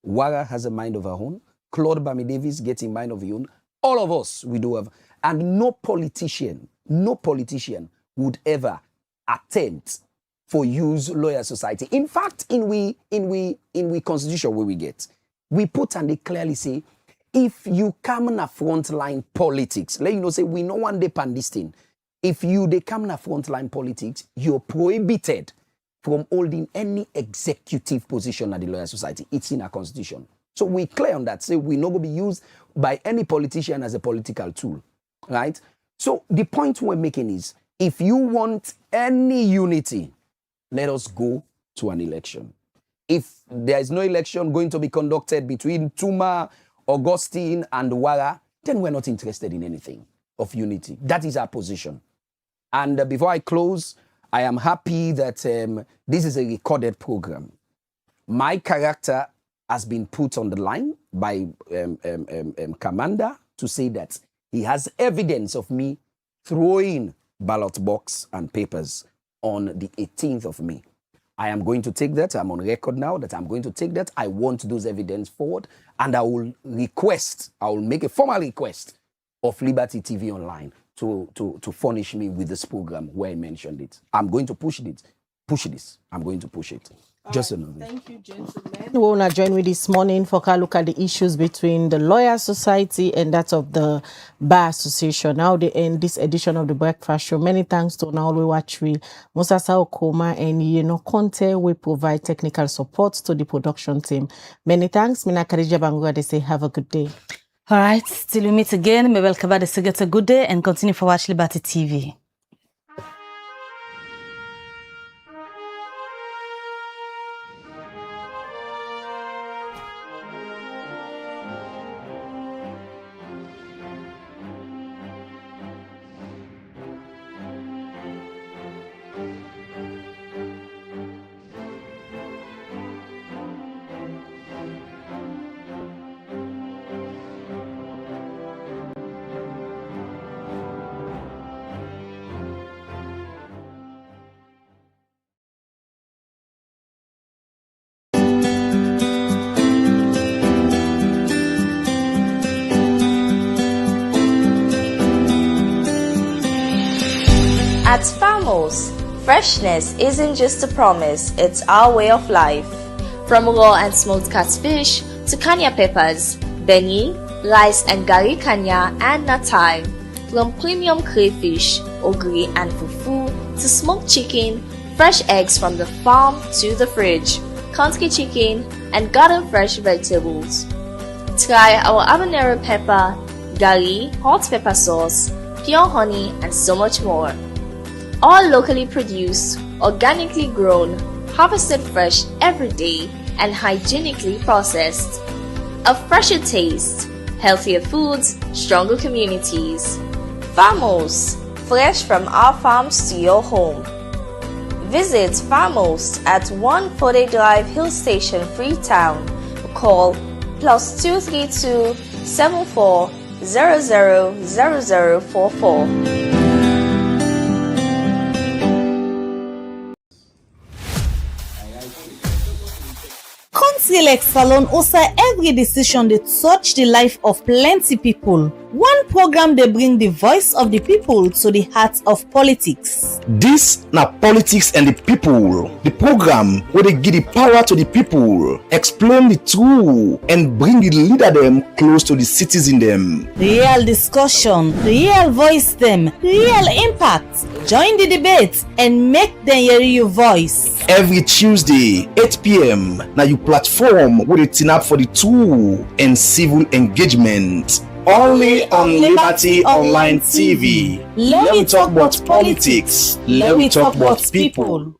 Wara has a mind of her own. Claude Bhamee Davies gets a mind of his own. All of us, we do have. And no politician would ever attempt for use Lawyer Society. In fact, in we constitution where we get, we put and they clearly say, if you come in a frontline politics, let you know, say, we no one depend this thing. If you they come in a frontline politics, you're prohibited from holding any executive position at the Lawyer Society. It's in our constitution. So we clear on that. Say we're not going to be used by any politician as a political tool, right? So the point we're making is, if you want any unity, let us go to an election. If there is no election going to be conducted between Tuma, Augustine, and Wara, then we're not interested in anything of unity. That is our position. And before I close, I am happy that this is a recorded program. My character has been put on the line by Kamanda to say that he has evidence of me throwing ballot box and papers on the 18th of May. I am going to take that. I'm on record now that I'm going to take that. I want those evidence forward, and I will make a formal request of Liberty TV Online to furnish me with this program where I mentioned it. I'm going to push this. I'm going to push it. Just right, another. thank you, gentlemen. We want to join me this morning for a look at the issues between the Lawyer Society and that of the Bar Association. Now they end this edition of the Breakfast Show. Many thanks to now we watch we Musasa Okoma and Conte. We provide technical support to the production team. Many thanks. Mina Karija Bangura, they say have a good day. All right, till we meet again, may welcome back to get a good day and continue for watch Liberty TV. At Farmos, freshness isn't just a promise, it's our way of life. From raw and smoked catfish to kanya peppers, beni, rice and gari kanya and natai. From premium crayfish, ogiri and fufu to smoked chicken, fresh eggs from the farm to the fridge, country chicken and garden fresh vegetables. Try our habanero pepper, gari, hot pepper sauce, pure honey and so much more. All locally produced, organically grown, harvested fresh every day, and hygienically processed. A fresher taste, Healthier foods, stronger communities. Farmhouse, fresh from our farms to your home. Visit Farmhouse at 140 Drive Hill Station, Freetown. Call +232 74 000044. Council X Salon also every decision they touch the life of plenty people. One program they bring the voice of the people to the heart of politics. This na politics and the people. The program where they give the power to the people, explain the truth, and bring the leader them close to the citizen them. Real discussion, real voice them, real impact. Join the debate and make them hear your voice. Every Tuesday, 8 p.m. Now you platform where they turn up for the true and civil engagement. Only on Liberty Online TV. Let me talk about politics. Let me talk about people.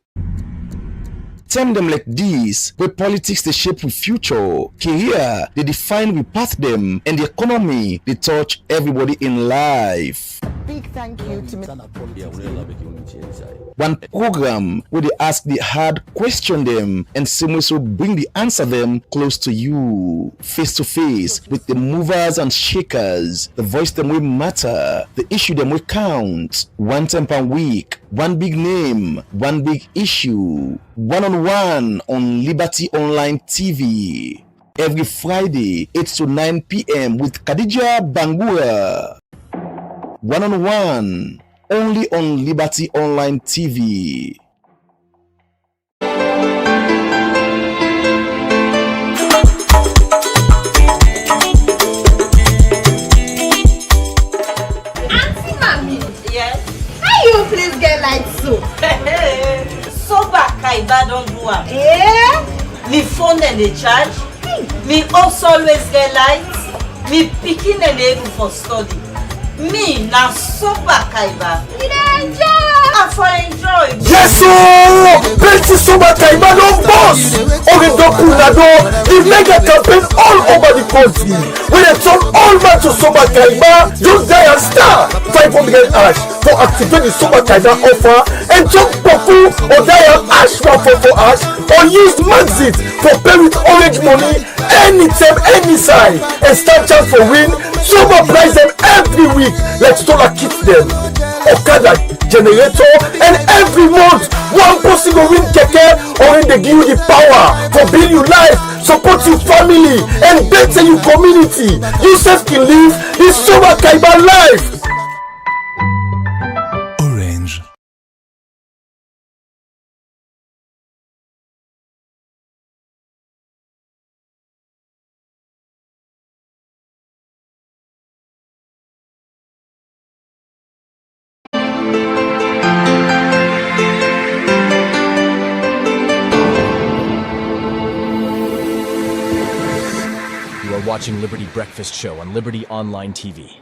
Term them like this, where politics they shape the future, career they define we path them, and the economy they touch everybody in life. Big thank you to Mr. One program where they ask the hard question them and so bring the answer them close to you, face to face with the movers and shakers. The voice them will matter, the issue them will count. One time per week, one big name, one big issue. One-on-one on Liberty Online TV. Every Friday, 8 to 9 p.m. with Khadija Bangura. One-on-one, only on Liberty Online TV. Auntie Mommy. Yes? How you please get like soup? Soba Kaiba don't do am. Yeah? Me phone and they charge. Me also always get light. Me picking and able for study. Me na Soba Kaiba. You dey enjoy? I for enjoy. Yes, sir! Plenty Soba Kaiba no boss! Oridoku Nado, the mega campaign all over the country. We dey turn all man to Soba Kaiba, use dial star 500 hash to activate the Soba Kaiba offer and jump Poku or dial hash 144 hash or use Maxit for pay with orange money anytime, any side and stand chance for win. Soba price them every week like Stola kit them. Okada generator and every month one person go win keke or when they give you the power for build your life, support your family and better your community. You self can live the Soba Kaiba life. Orange. You are watching Liberty Breakfast Show on Liberty Online TV.